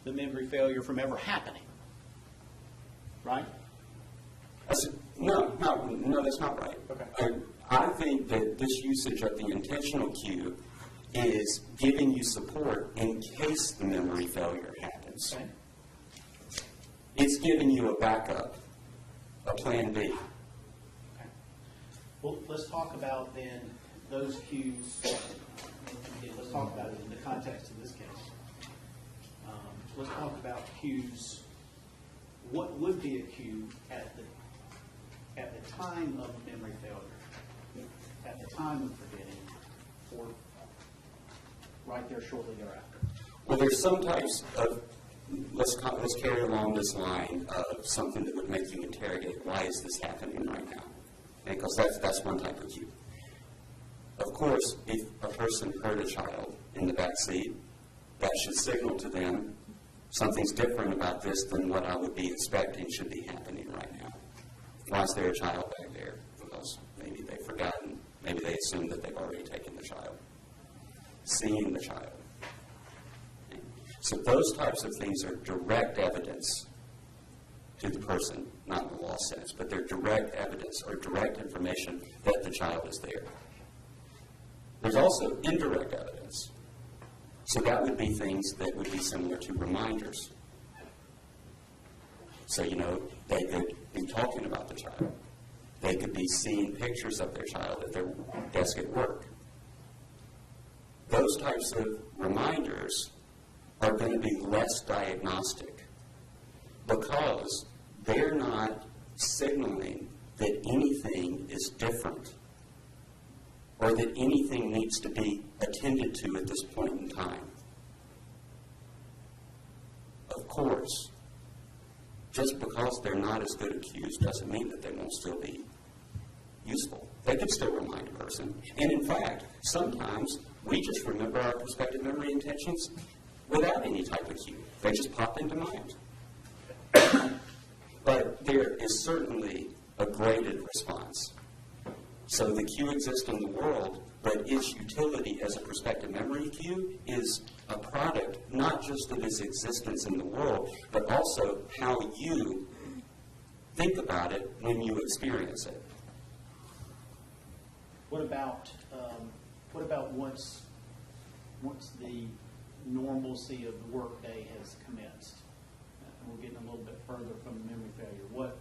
the memory failure from ever happening. Right? No, that's not right. Okay. I think that this usage of the intentional cue is giving you support in case the memory failure happens. Okay. It's giving you a backup, a plan B. Okay. Well, let's talk about then those cues. Again, let's talk about it in the context of this case. Let's talk about cues. What would be a cue at the time of memory failure, at the time of forgetting, or right there shortly thereafter? Well, there's some types of, let's carry along this line of something that would make you interrogate, why is this happening right now? Because that's one type of cue. Of course, if a person hurt a child in the back seat, that should signal to them something's different about this than what I would be expecting should be happening right now. Why is there a child back there? Because maybe they've forgotten. Maybe they assume that they've already taken the child. Seeing the child. So those types of things are direct evidence to the person, not in the law sense, but they're direct evidence or direct information that the child is there. There's also indirect evidence. So that would be things that would be similar to reminders. So, they could be talking about the child. They could be seeing pictures of their child at their desk at work. Those types of reminders are going to be less diagnostic because they're not signaling that anything is different or that anything needs to be attended to at this point in time. Of course, just because they're not as good at cues doesn't mean that they won't still be useful. They could still remind a person. And in fact, sometimes we just remember our prospective memory intentions without any type of cue. They just pop into mind. But there is certainly a graded response. So the cue exists in the world, but its utility as a prospective memory cue is a product not just of its existence in the world, but also how you think about it when you experience it. What about once the normalcy of the workday has commenced? And we're getting a little bit further from the memory failure.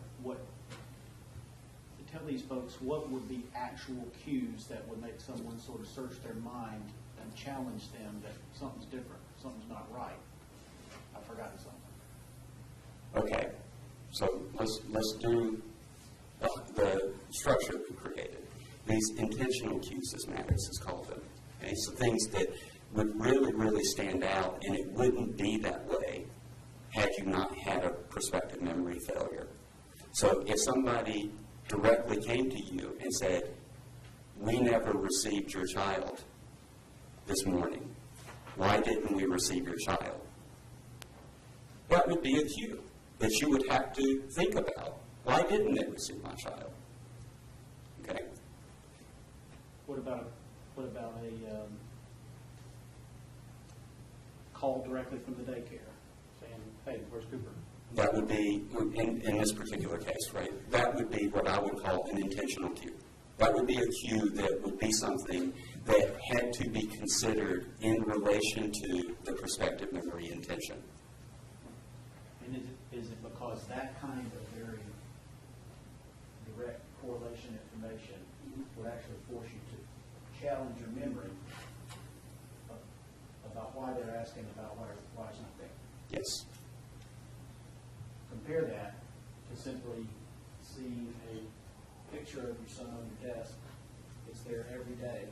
Tell these folks what would be actual cues that would make someone sort of search their mind and challenge them that something's different, something's not right. I've forgotten something. Okay, so let's do the structure that we created. These intentional cues, as Matters has called them. Okay, so things that would really, really stand out, and it wouldn't be that way had you not had a prospective memory failure. So if somebody directly came to you and said, we never received your child this morning. Why didn't we receive your child? That would be a cue that you would have to think about. Why didn't they receive my child? Okay? What about a call directly from the daycare saying, hey, where's Cooper? That would be, in this particular case, right, that would be what I would call an intentional cue. That would be a cue that would be something that had to be considered in relation to the prospective memory intention. And is it because that kind of very direct correlation information would actually force you to challenge your memory about why they're asking about why it's not there? Yes. Compare that to simply seeing a picture of your son on your desk. It's there every day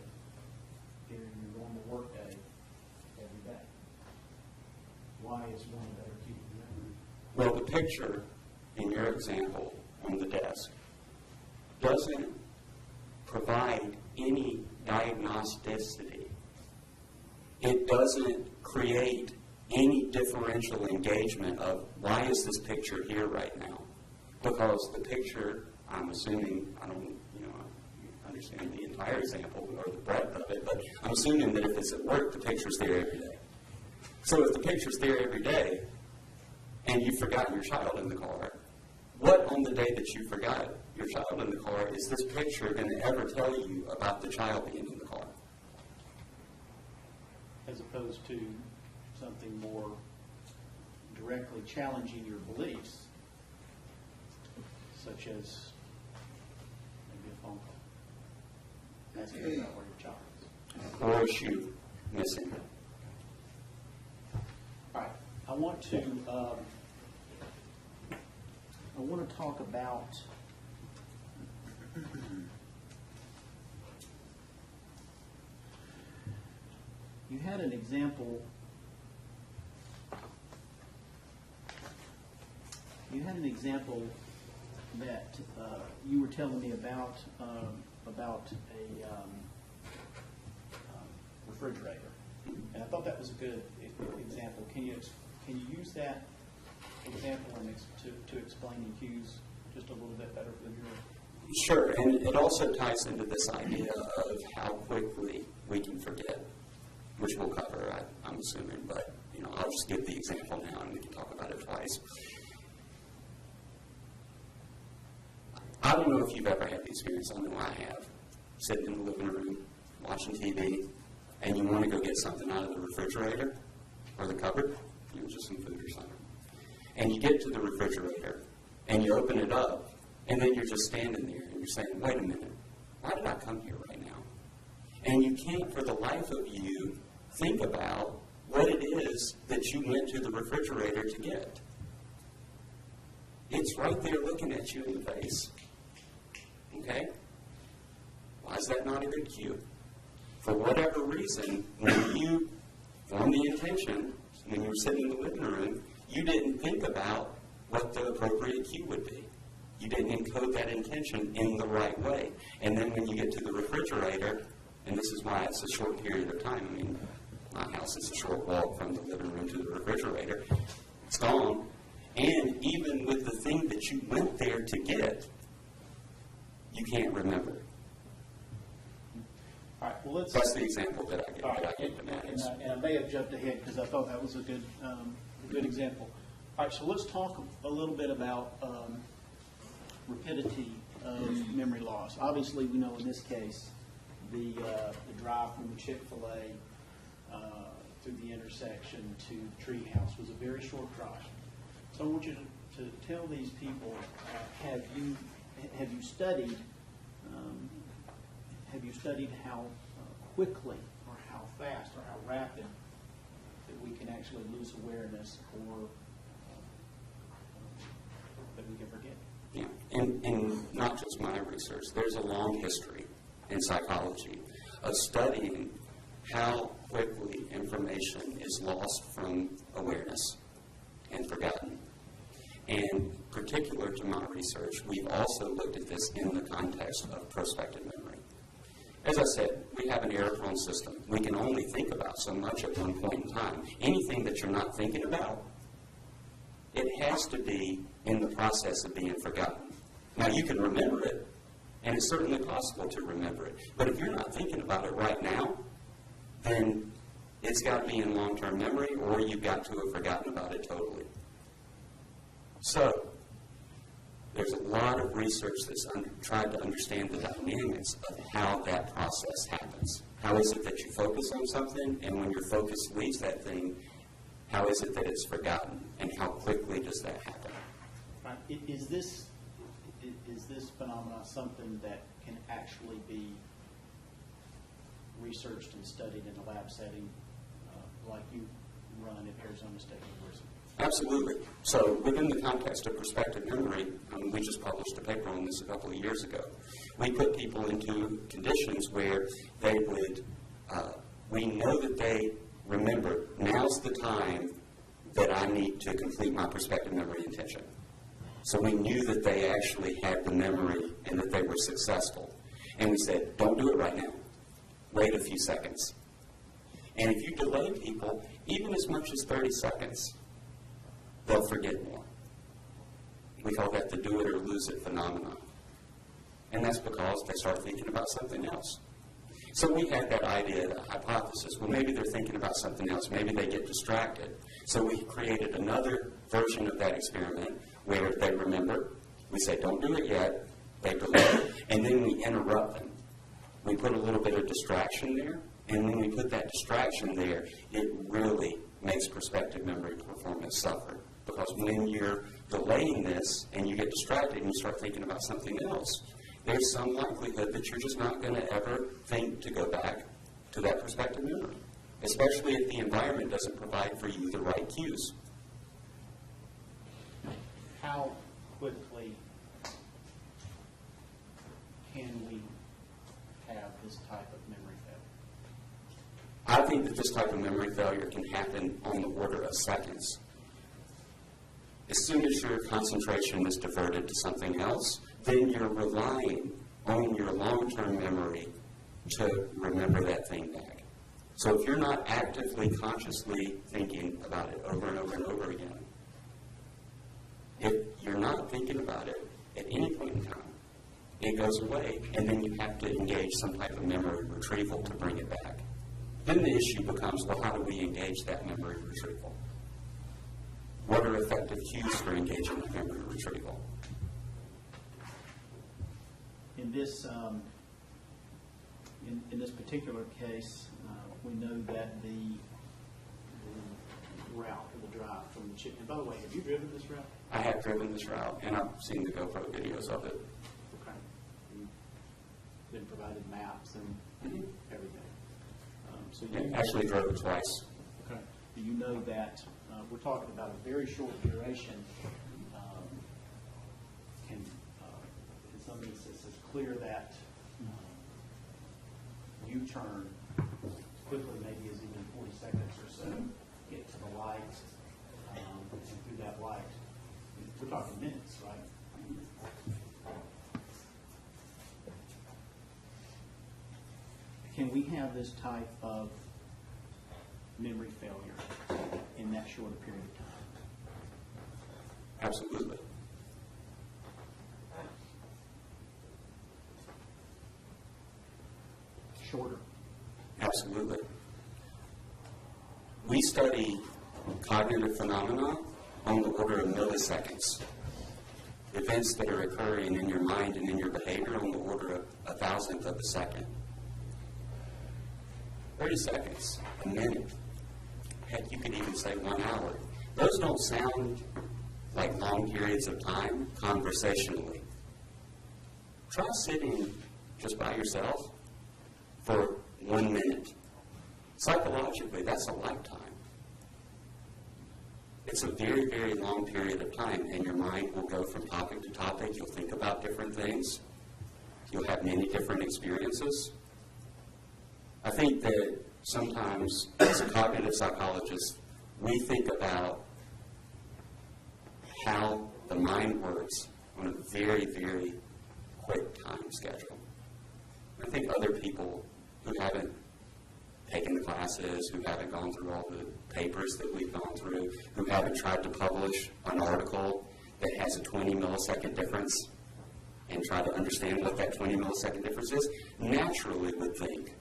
during your normal work day, every day. Why is one better keeping memory? Well, the picture in your example on the desk doesn't provide any diagnosticity. It doesn't create any differential engagement of why is this picture here right now? Because the picture, I'm assuming, I don't understand the entire example or the breadth of it, but I'm assuming that if it's at work, the picture's there every day. So if the picture's there every day and you've forgotten your child in the car, what on the day that you forgot your child in the car is this picture going to ever tell you about the child being in the car? As opposed to something more directly challenging your beliefs, such as maybe a phone call, asking about where your child is. Or a shoe missing. All right, I want to talk about you had an example. That you were telling me about a refrigerator, and I thought that was a good example. Can you use that example to explain the cues just a little bit better for the viewer? Sure, and it also ties into this idea of how quickly we can forget, which we'll cover, I'm assuming, but I'll just give the example now and we can talk about it twice. I don't know if you've ever had the experience, I know I have, sitting in the living room, watching TV, and you want to go get something out of the refrigerator or the cupboard, just some food or something. And you get to the refrigerator, and you open it up, and then you're just standing there, and you're saying, wait a minute, why did I come here right now? And you can't, for the life of you, think about what it is that you went to the refrigerator to get. It's right there looking at you in the face. Okay? Why is that not a good cue? For whatever reason, when you formed the intention, when you were sitting in the living room, you didn't think about what the appropriate cue would be. You didn't encode that intention in the right way. And then when you get to the refrigerator, and this is why it's a short period of time. I mean, my house is a short walk from the living room to the refrigerator. It's gone. And even with the thing that you went there to get, you can't remember. All right, well, That's the example that I gave to Maddox. And I may have jumped ahead because I thought that was a good example. All right, so let's talk a little bit about rapidity of memory loss. Obviously, we know in this case the drive from the Chick-fil-A through the intersection to the treehouse was a very short drive. So I want you to tell these people, have you studied how quickly or how fast or how rapid that we can actually lose awareness or that we can forget? Yeah, and not just my research. There's a long history in psychology of studying how quickly information is lost from awareness and forgotten. And particular to my research, we've also looked at this in the context of prospective memory. As I said, we have an error-prone system. We can only think about so much at one point in time. Anything that you're not thinking about, it has to be in the process of being forgotten. Now, you can remember it, and it's certainly possible to remember it. But if you're not thinking about it right now, then it's got to be in long-term memory, or you've got to have forgotten about it totally. So, there's a lot of research that's tried to understand the dynamics of how that process happens. How is it that you focus on something, and when your focus leaves that thing, how is it that it's forgotten, and how quickly does that happen? Right. Is this phenomenon something that can actually be researched and studied in a lab setting like you run at Arizona State University? Absolutely. So within the context of prospective memory, we just published a paper on this a couple of years ago. We put people into conditions where they would, we know that they remember, now's the time that I need to complete my prospective memory intention. So we knew that they actually had the memory and that they were successful. And we said, don't do it right now. Wait a few seconds. And if you delay people, even as much as 30 seconds, they'll forget more. We call that the do it or lose it phenomenon. And that's because they start thinking about something else. So we had that idea, that hypothesis, well, maybe they're thinking about something else. Maybe they get distracted. So we created another version of that experiment where they remember. We say, don't do it yet. They delay. And then we interrupt them. We put a little bit of distraction there. And when we put that distraction there, it really makes prospective memory performance suffer. Because when you're delaying this and you get distracted and you start thinking about something else, there's some likelihood that you're just not going to ever think to go back to that prospective memory, especially if the environment doesn't provide for you the right cues. How quickly can we have this type of memory failure? I think that this type of memory failure can happen on the order of seconds. As soon as your concentration is diverted to something else, then you're relying on your long-term memory to remember that thing back. So if you're not actively, consciously thinking about it over and over and over again, if you're not thinking about it at any point in time, it goes away, and then you have to engage some type of memory retrieval to bring it back. Then the issue becomes, well, how do we engage that memory retrieval? What are effective cues for engaging the memory retrieval? In this in this particular case, we know that the route or the drive from the chip. And by the way, have you driven this route? I have driven this route, and I've seen the GoPro videos of it. Okay. You've been provided maps and everything. So you Actually drove it twice. Okay. Do you know that we're talking about a very short duration? Can, in some instances, clear that U-turn quickly, maybe as even 40 seconds or so, get to the light, and through that light. We're talking minutes, right? Can we have this type of memory failure in that short a period of time? Absolutely. Shorter. Absolutely. We study cognitive phenomena on the order of milliseconds. Events that are occurring in your mind and in your behavior on the order of a thousandth of a second. 30 seconds, a minute. Heck, you could even say 1 hour. Those don't sound like long periods of time conversationally. Try sitting just by yourself for 1 minute. Psychologically, that's a lifetime. It's a very, very long period of time, and your mind will go from topic to topic. You'll think about different things. You'll have many different experiences. I think that sometimes, as a cognitive psychologist, we think about how the mind works on a very, very quick time schedule. I think other people who haven't taken the classes, who haven't gone through all the papers that we've gone through, who haven't tried to publish an article that has a 20 millisecond difference and try to understand what that 20 millisecond difference is, naturally would think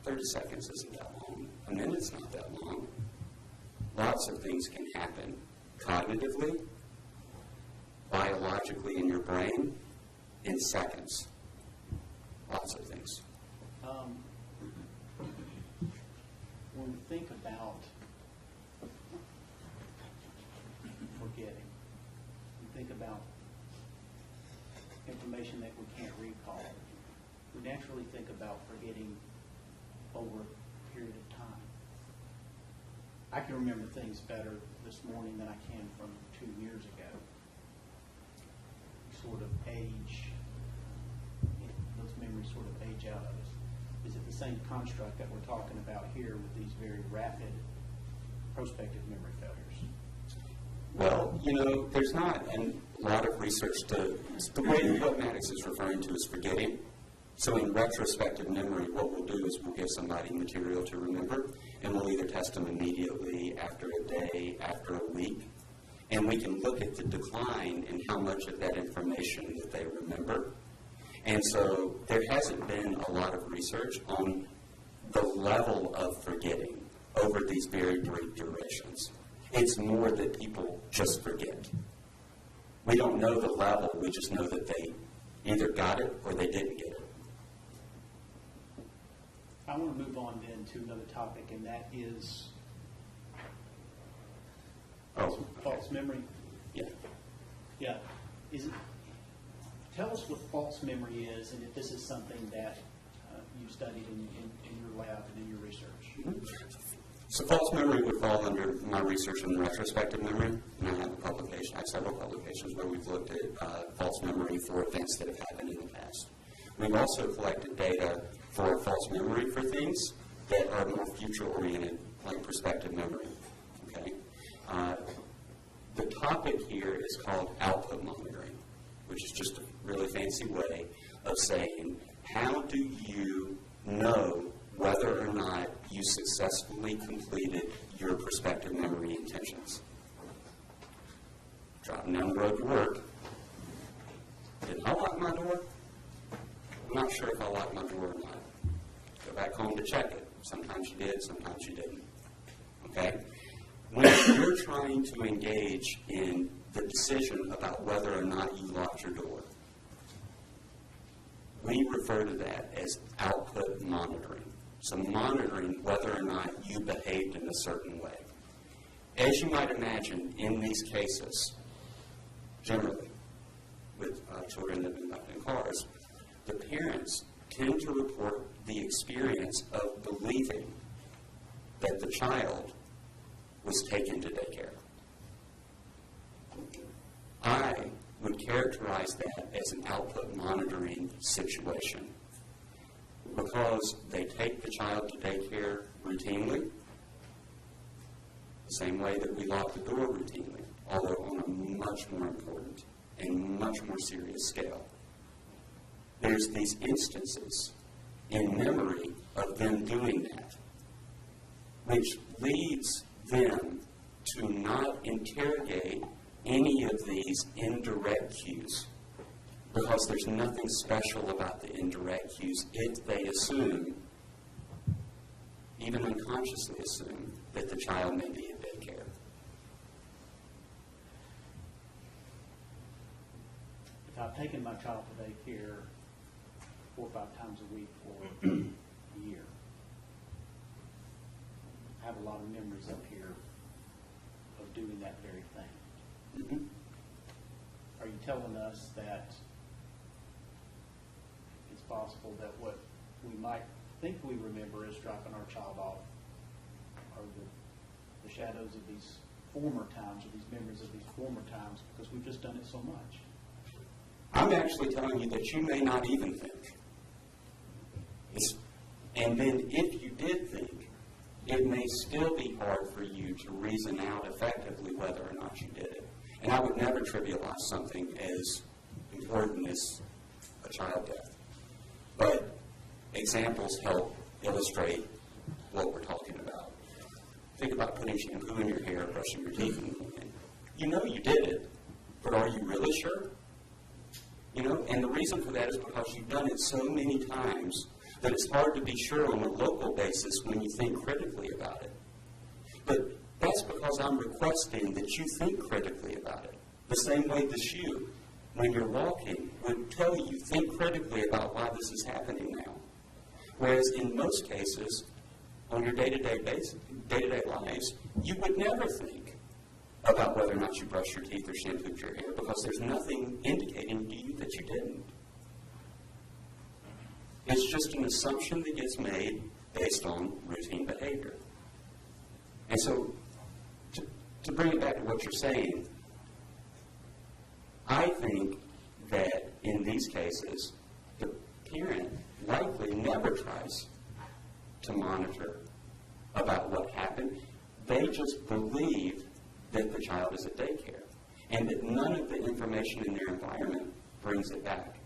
30 seconds isn't that long. A minute's not that long. Lots of things can happen cognitively, biologically in your brain, in seconds. Lots of things. When we think about forgetting, we think about information that we can't recall, we naturally think about forgetting over a period of time. I can remember things better this morning than I can from 2 years ago. Sort of age, those memories sort of age out of us. Is it the same construct that we're talking about here with these very rapid prospective memory failures? Well, there's not a lot of research to, the way what Maddox is referring to is forgetting. So in retrospective memory, what we'll do is we'll give somebody material to remember, and we'll either test them immediately, after a day, after a week, and we can look at the decline in how much of that information that they remember. And so there hasn't been a lot of research on the level of forgetting over these very brief durations. It's more that people just forget. We don't know the level, we just know that they either got it or they didn't get it. I want to move on then to another topic, and that is false memory. Yeah. Yeah. Tell us what false memory is, and if this is something that you've studied in your lab and in your research. Mm-hmm. So false memory would fall under my research in retrospective memory, and I have several publications where we've looked at false memory for events that have happened in the past. We've also collected data for false memory for things that are more future-oriented, like prospective memory. Okay. The topic here is called output monitoring, which is just a really fancy way of saying, how do you know whether or not you successfully completed your prospective memory intentions? Driving down the road to work, did I lock my door? I'm not sure if I locked my door or not. Go back home to check it. Sometimes you did, sometimes you didn't. Okay? When you're trying to engage in the decision about whether or not you locked your door, we refer to that as output monitoring. So monitoring whether or not you behaved in a certain way. As you might imagine, in these cases, generally, with children that have been left in cars, the parents tend to report the experience of believing that the child was taken to daycare. I would characterize that as an output monitoring situation because they take the child to daycare routinely, the same way that we lock the door routinely, although on a much more important and much more serious scale. There's these instances in memory of them doing that, which leads them to not interrogate any of these indirect cues because there's nothing special about the indirect cues if they assume, even unconsciously assume, that the child may be at daycare. If I've taken my child to daycare 4 or 5 times a week for a year, I have a lot of memories up here of doing that very thing. Mm-hmm. Are you telling us that it's possible that what we might think we remember is dropping our child off are the shadows of these former times, or these memories of these former times, because we've just done it so much? I'm actually telling you that you may not even think. And then if you did think, it may still be hard for you to reason out effectively whether or not you did it. And I would never trivialize something as important as a child death. But examples help illustrate what we're talking about. Think about putting shampoo in your hair, brushing your teeth in the morning. You know you did it, but are you really sure? You know, and the reason for that is because you've done it so many times that it's hard to be sure on a local basis when you think critically about it. But that's because I'm requesting that you think critically about it. The same way the shoe, when you're walking, would tell you, think critically about why this is happening now. Whereas in most cases, on your day-to-day lives, you would never think about whether or not you brushed your teeth or shampooed your hair because there's nothing indicating to you that you didn't. It's just an assumption that gets made based on routine behavior. And so, to bring it back to what you're saying, I think that in these cases, the parent likely never tries to monitor about what happened. They just believe that the child is at daycare and that none of the information in their environment brings it back.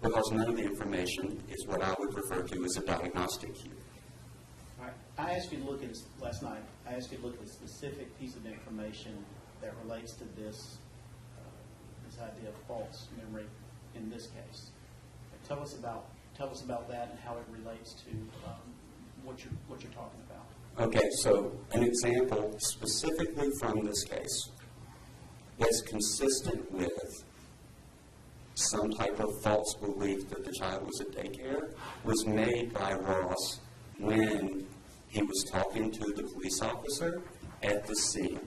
Because none of the information is what I would refer to as a diagnostic cue. All right. I asked you to look at this last night. I asked you to look at a specific piece of information that relates to this idea of false memory in this case. Tell us about that and how it relates to what you're talking about. Okay, so an example specifically from this case that's consistent with some type of false belief that the child was at daycare was made by Ross when he was talking to the police officer at the scene.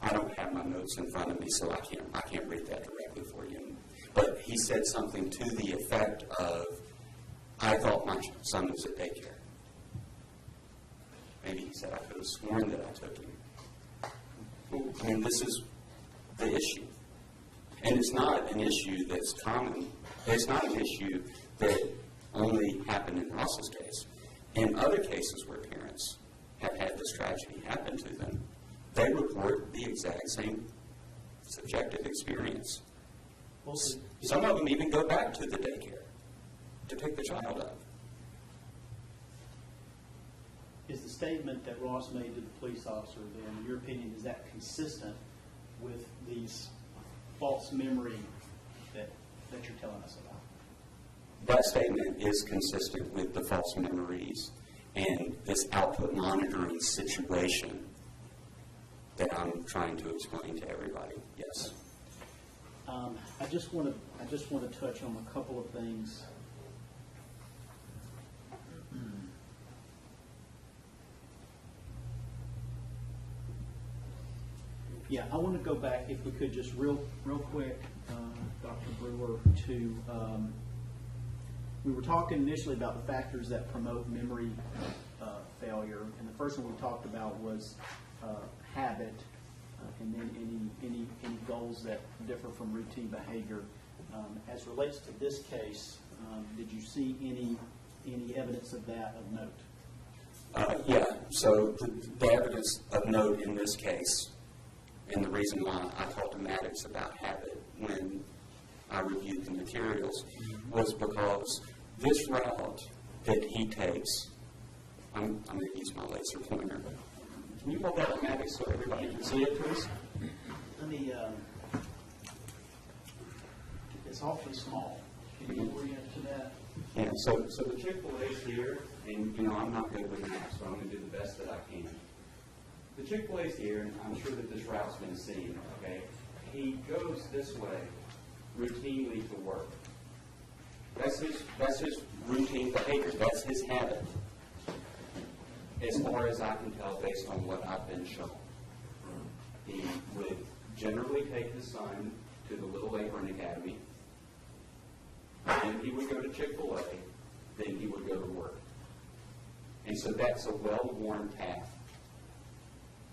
I don't have my notes in front of me, so I can't read that directly for you. But he said something to the effect of, I thought my son was at daycare. Maybe he said, I could have sworn that I took him. I mean, this is the issue. And it's not an issue that's common. It's not an issue that only happened in Ross's case. In other cases where parents have had this tragedy happen to them, they report the exact same subjective experience. Some of them even go back to the daycare to pick the child up. Is the statement that Ross made to the police officer, then, in your opinion, is that consistent with these false memory that you're telling us about? That statement is consistent with the false memories and this output monitoring situation that I'm trying to explain to everybody. Yes. I just want to touch on a couple of things. Yeah, I want to go back, if we could, just real quick, Dr. Brewer, to we were talking initially about the factors that promote memory failure, and the first one we talked about was habit, and then any goals that differ from routine behavior. As relates to this case, did you see any evidence of that of note? Yeah, so the evidence of note in this case, and the reason why I talked to Maddox about habit when I reviewed the materials, was because this route that he takes, I'm going to use my laser pointer. Can you hold that up, Maddox, so everybody can see it, please? Let me, it's awfully small. Can you orient to that? Yeah, so the Chick-fil-A's here, and I'm not good with maps, so I'm going to do the best that I can. The Chick-fil-A's here, and I'm sure that this route's been seen, okay? He goes this way routinely to work. That's his routine behavior. That's his habit, as far as I can tell based on what I've been shown. He would generally take his son to the Little Apron Academy, then he would go to Chick-fil-A, then he would go to work. And so that's a well-worn path.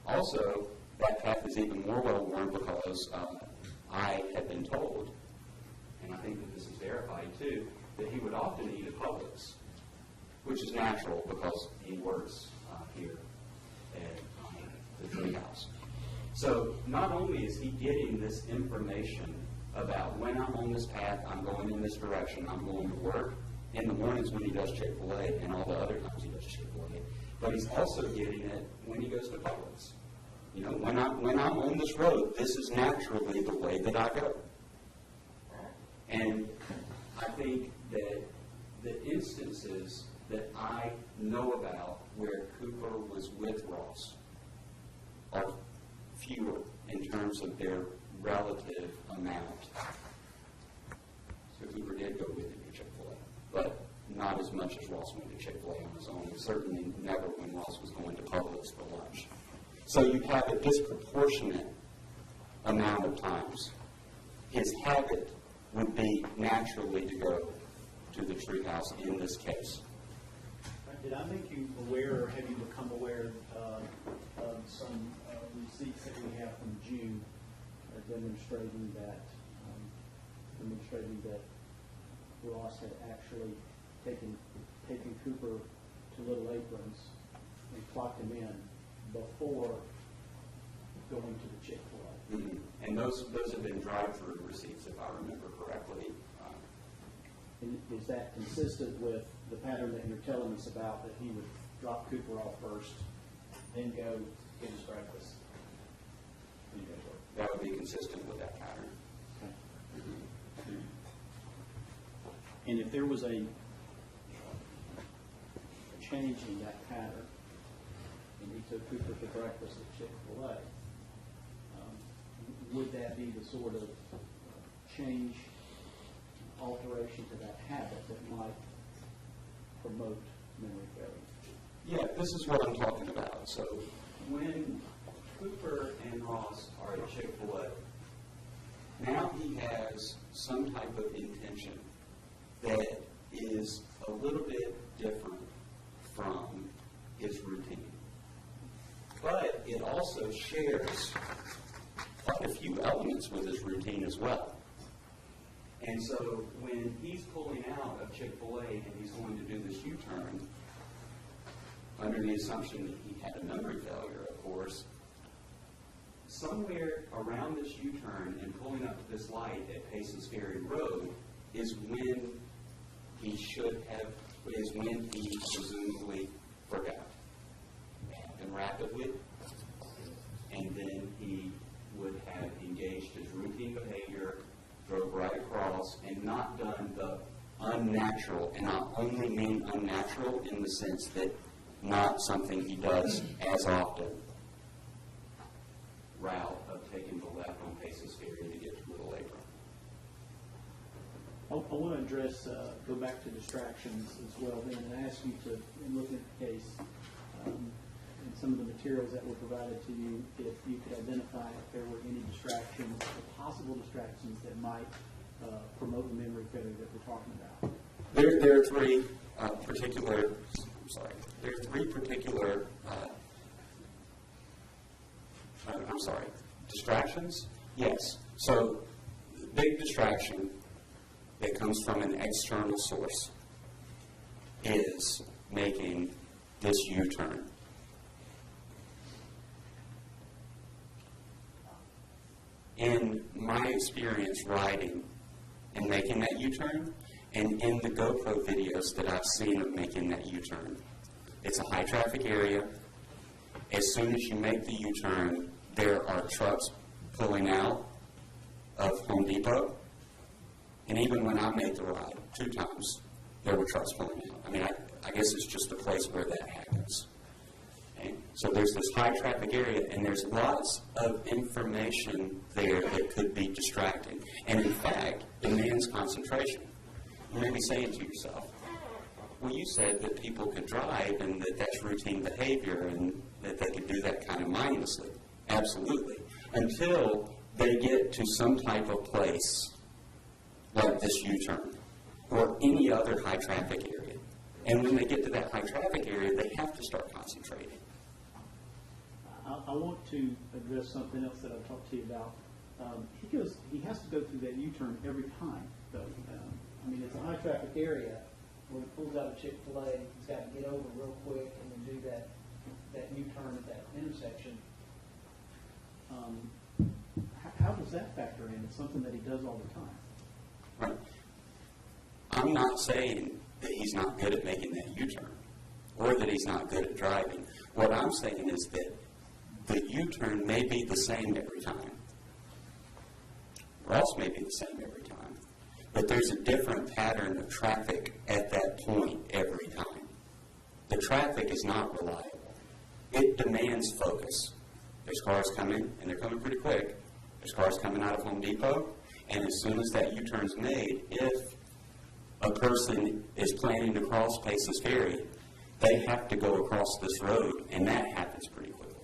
Also, that path is even more well-worn because I had been told, and I think that this is verified too, that he would often eat at Publix, which is natural because he works here at the treehouse. So not only is he getting this information about when I'm on this path, I'm going in this direction, I'm going to work, in the mornings when he does Chick-fil-A and all the other times he does Chick-fil-A, but he's also getting it when he goes to Publix. You know, when I'm on this road, this is naturally the way that I go. And I think that the instances that I know about where Cooper was with Ross are fewer in terms of their relative amount. So Cooper did go with him to Chick-fil-A, but not as much as Ross went to Chick-fil-A on his own, and certainly never when Ross was going to Publix for lunch. So you have a disproportionate amount of times. His habit would be naturally to go to the treehouse in this case. Did I make you aware, or have you become aware of some receipts that we have from June demonstrating that Ross had actually taken Cooper to Little Aprons and clocked him in before going to the Chick-fil-A? Mm-hmm. And those have been drive-through receipts, if I remember correctly. And is that consistent with the pattern that you're telling us about, that he would drop Cooper off first, then go get his breakfast, then go to work? That would be consistent with that pattern. Okay. And if there was a change in that pattern, and he took Cooper to breakfast at Chick-fil-A, would that be the sort of change, alteration to that habit that might promote memory failure? Yeah, this is what I'm talking about. So when Cooper and Ross are at Chick-fil-A, now he has some type of intention that is a little bit different from his routine. But it also shares quite a few elements with his routine as well. And so when he's pulling out of Chick-fil-A and he's going to do this U-turn, under the assumption that he had a memory failure, of course, somewhere around this U-turn and pulling up to this light at Paces Ferry Road is when he presumably forgot. It happened rapidly, and then he would have engaged his routine behavior, drove right across, and not done the unnatural, and I only mean unnatural in the sense that not something he does as often, route of taking the left on Paces Ferry to get to Little Apron. I want to address, go back to distractions as well then, and ask you to, in looking at the case, and some of the materials that were provided to you, if you could identify if there were any distractions, or possible distractions that might promote the memory failure that we're talking about. There are three particular distractions. Yes. So, big distraction that comes from an external source is making this U-turn. In my experience riding and making that U-turn, and in the GoPro videos that I've seen of making that U-turn, it's a high traffic area. As soon as you make the U-turn, there are trucks pulling out of Home Depot. And even when I made the ride 2 times, there were trucks pulling out. I mean, I guess it's just a place where that happens. Okay? So there's this high traffic area, and there's lots of information there that could be distracting. And in fact, demands concentration. You may be saying to yourself, well, you said that people could drive and that that's routine behavior and that they could do that kind of mindlessly. Absolutely. Until they get to some type of place like this U-turn or any other high traffic area. And when they get to that high traffic area, they have to start concentrating. I want to address something else that I've talked to you about. He has to go through that U-turn every time, though. I mean, it's a high traffic area. When he pulls out of Chick-fil-A, he's got to get over real quick and then do that U-turn at that intersection. How does that factor in? It's something that he does all the time. Right. I'm not saying that he's not good at making that U-turn or that he's not good at driving. What I'm saying is that the U-turn may be the same every time. Ross may be the same every time. But there's a different pattern of traffic at that point every time. The traffic is not reliable. It demands focus. There's cars coming, and they're coming pretty quick. There's cars coming out of Home Depot, and as soon as that U-turn's made, if a person is planning to cross Paces Ferry, they have to go across this road, and that happens pretty quickly.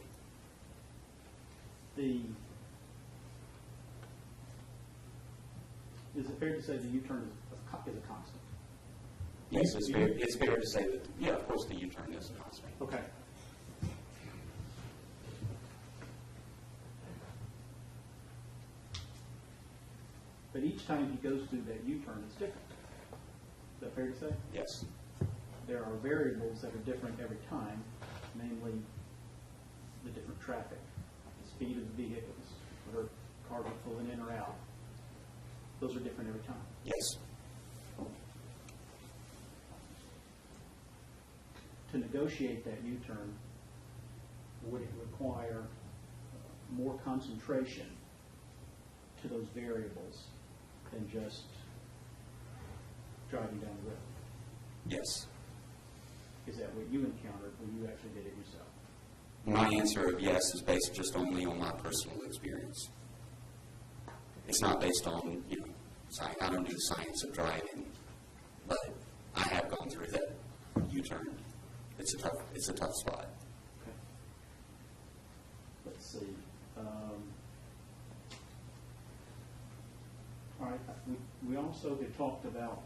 Is it fair to say the U-turn is a constant? Yes, it's fair to say that, yeah, of course, the U-turn is a constant. Okay. But each time he goes through that U-turn, it's different. Is that fair to say? Yes. There are variables that are different every time, namely the different traffic, the speed of the vehicles, whether cars are pulling in or out. Those are different every time. Yes. To negotiate that U-turn, would it require more concentration to those variables than just driving down the road? Yes. Is that what you encountered when you actually did it yourself? My answer of yes is based just only on my personal experience. It's not based on, science. I don't do the science of driving, but I have gone through that U-turn. It's a tough spot. Okay. Let's see. All right. We also had talked about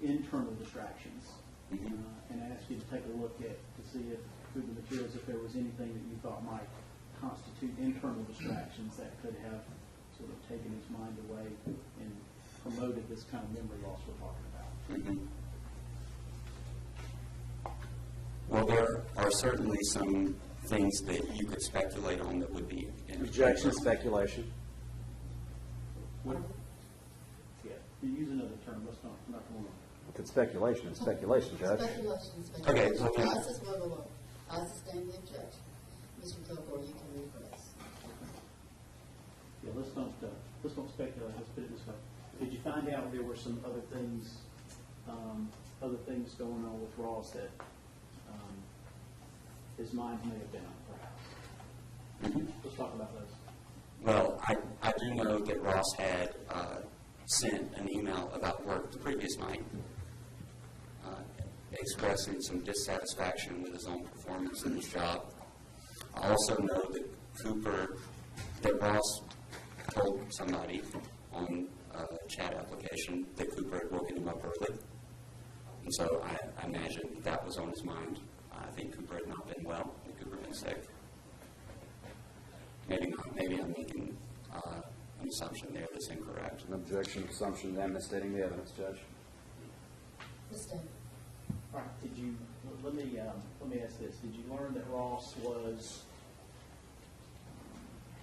internal distractions, and I asked you to take a look to see if through the materials if there was anything that you thought might constitute internal distractions that could have sort of taken his mind away and promoted this kind of memory loss we're talking about. Well, there are certainly some things that you could speculate on that would be Rejection, speculation. Yeah. You use another term. Let's not go on. If it's speculation, it's speculation, Judge. Speculation. Okay, so then- I sustain the objection. Mr. Kilgore, you can rephrase. Yeah, let's don't speculate. Let's put it this way. Did you find out there were some other things going on with Ross that his mind may have been on, perhaps? Let's talk about those. Well, I do know that Ross had sent an email about work the previous night, expressing some dissatisfaction with his own performance in his job. I also know that Ross told somebody on a chat application that Cooper had woken him up early. And so I imagine that was on his mind. I think Cooper had not been well. I think Cooper had been sick. Maybe not. Maybe I'm making an assumption there that's incorrect. An objection, assumption, then misstating the evidence, Judge. Mistake. All right. Let me ask this. Did you learn that Ross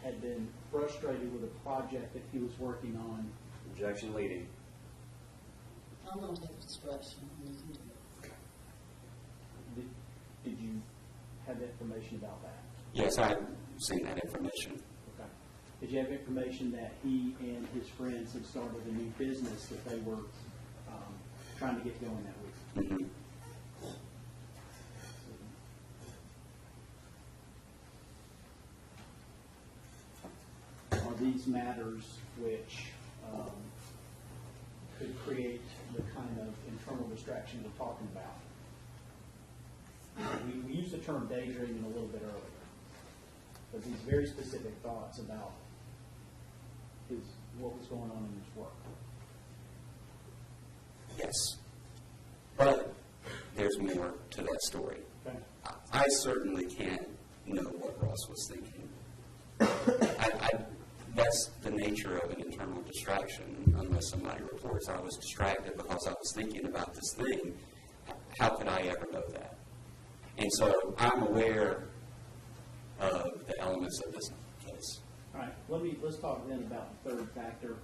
had been frustrated with a project that he was working on? Objection leading. I'm going to take instruction, and you can do it. Did you have information about that? Yes, I've seen that information. Okay. Did you have information that he and his friends had started a new business that they were trying to get going that week? Mm-hmm. Are these matters which could create the kind of internal distraction we're talking about? We used the term daydreaming a little bit earlier, but these very specific thoughts about what was going on in his work. Yes. But there's more to that story. Okay. I certainly can't know what Ross was thinking. That's the nature of an internal distraction. Unless somebody reports I was distracted because I was thinking about this thing, how could I ever know that? And so I'm aware of the elements of this case. All right. Let's talk then about the third factor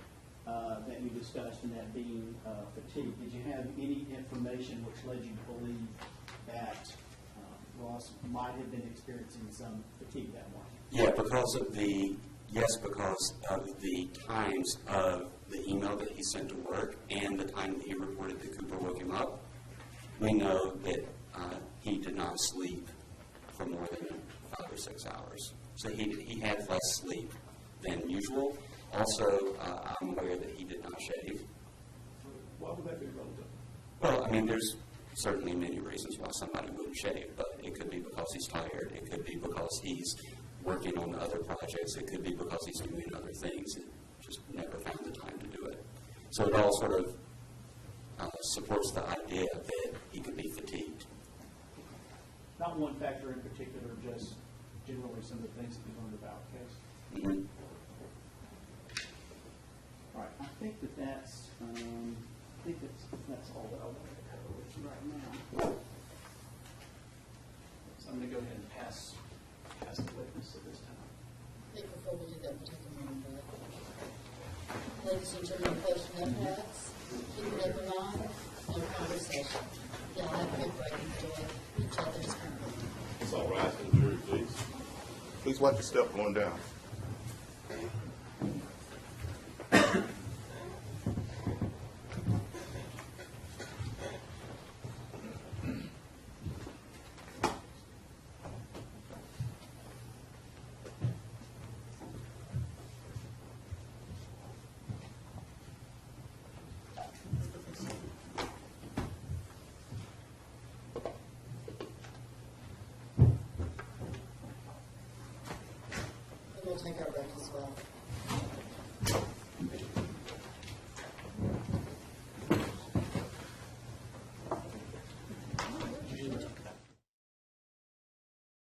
that you discussed, and that being fatigue. Did you have any information which led you to believe that Ross else might have been experiencing some fatigue that morning. Yeah, because of the times of the email that he sent to work and the time that he reported that Cooper woke him up, we know that he did not sleep for more than 5 or 6 hours. So he had less sleep than usual. Also, I'm aware that he did not shave. Why would that be relevant? Well, I mean, there's certainly many reasons why somebody wouldn't shave, but it could be because he's tired. It could be because he's working on other projects. It could be because he's doing other things and just never found the time to do it. So it all sort of supports the idea that he could be fatigued. Not one factor in particular, just generally some of the things that we learned about, Case. Mm-hmm. All right, I think that's all that I wanted to cover with you right now. So I'm going to go ahead and pass the witness at this time. I think before we do that, we'll take a moment break. Ladies and gentlemen, close your notepads, keep an open mind, no conversation. Y'all have a good break, enjoy each other's company. It's all right, to the jury, please. Please watch your step going down. And we'll take our break as well.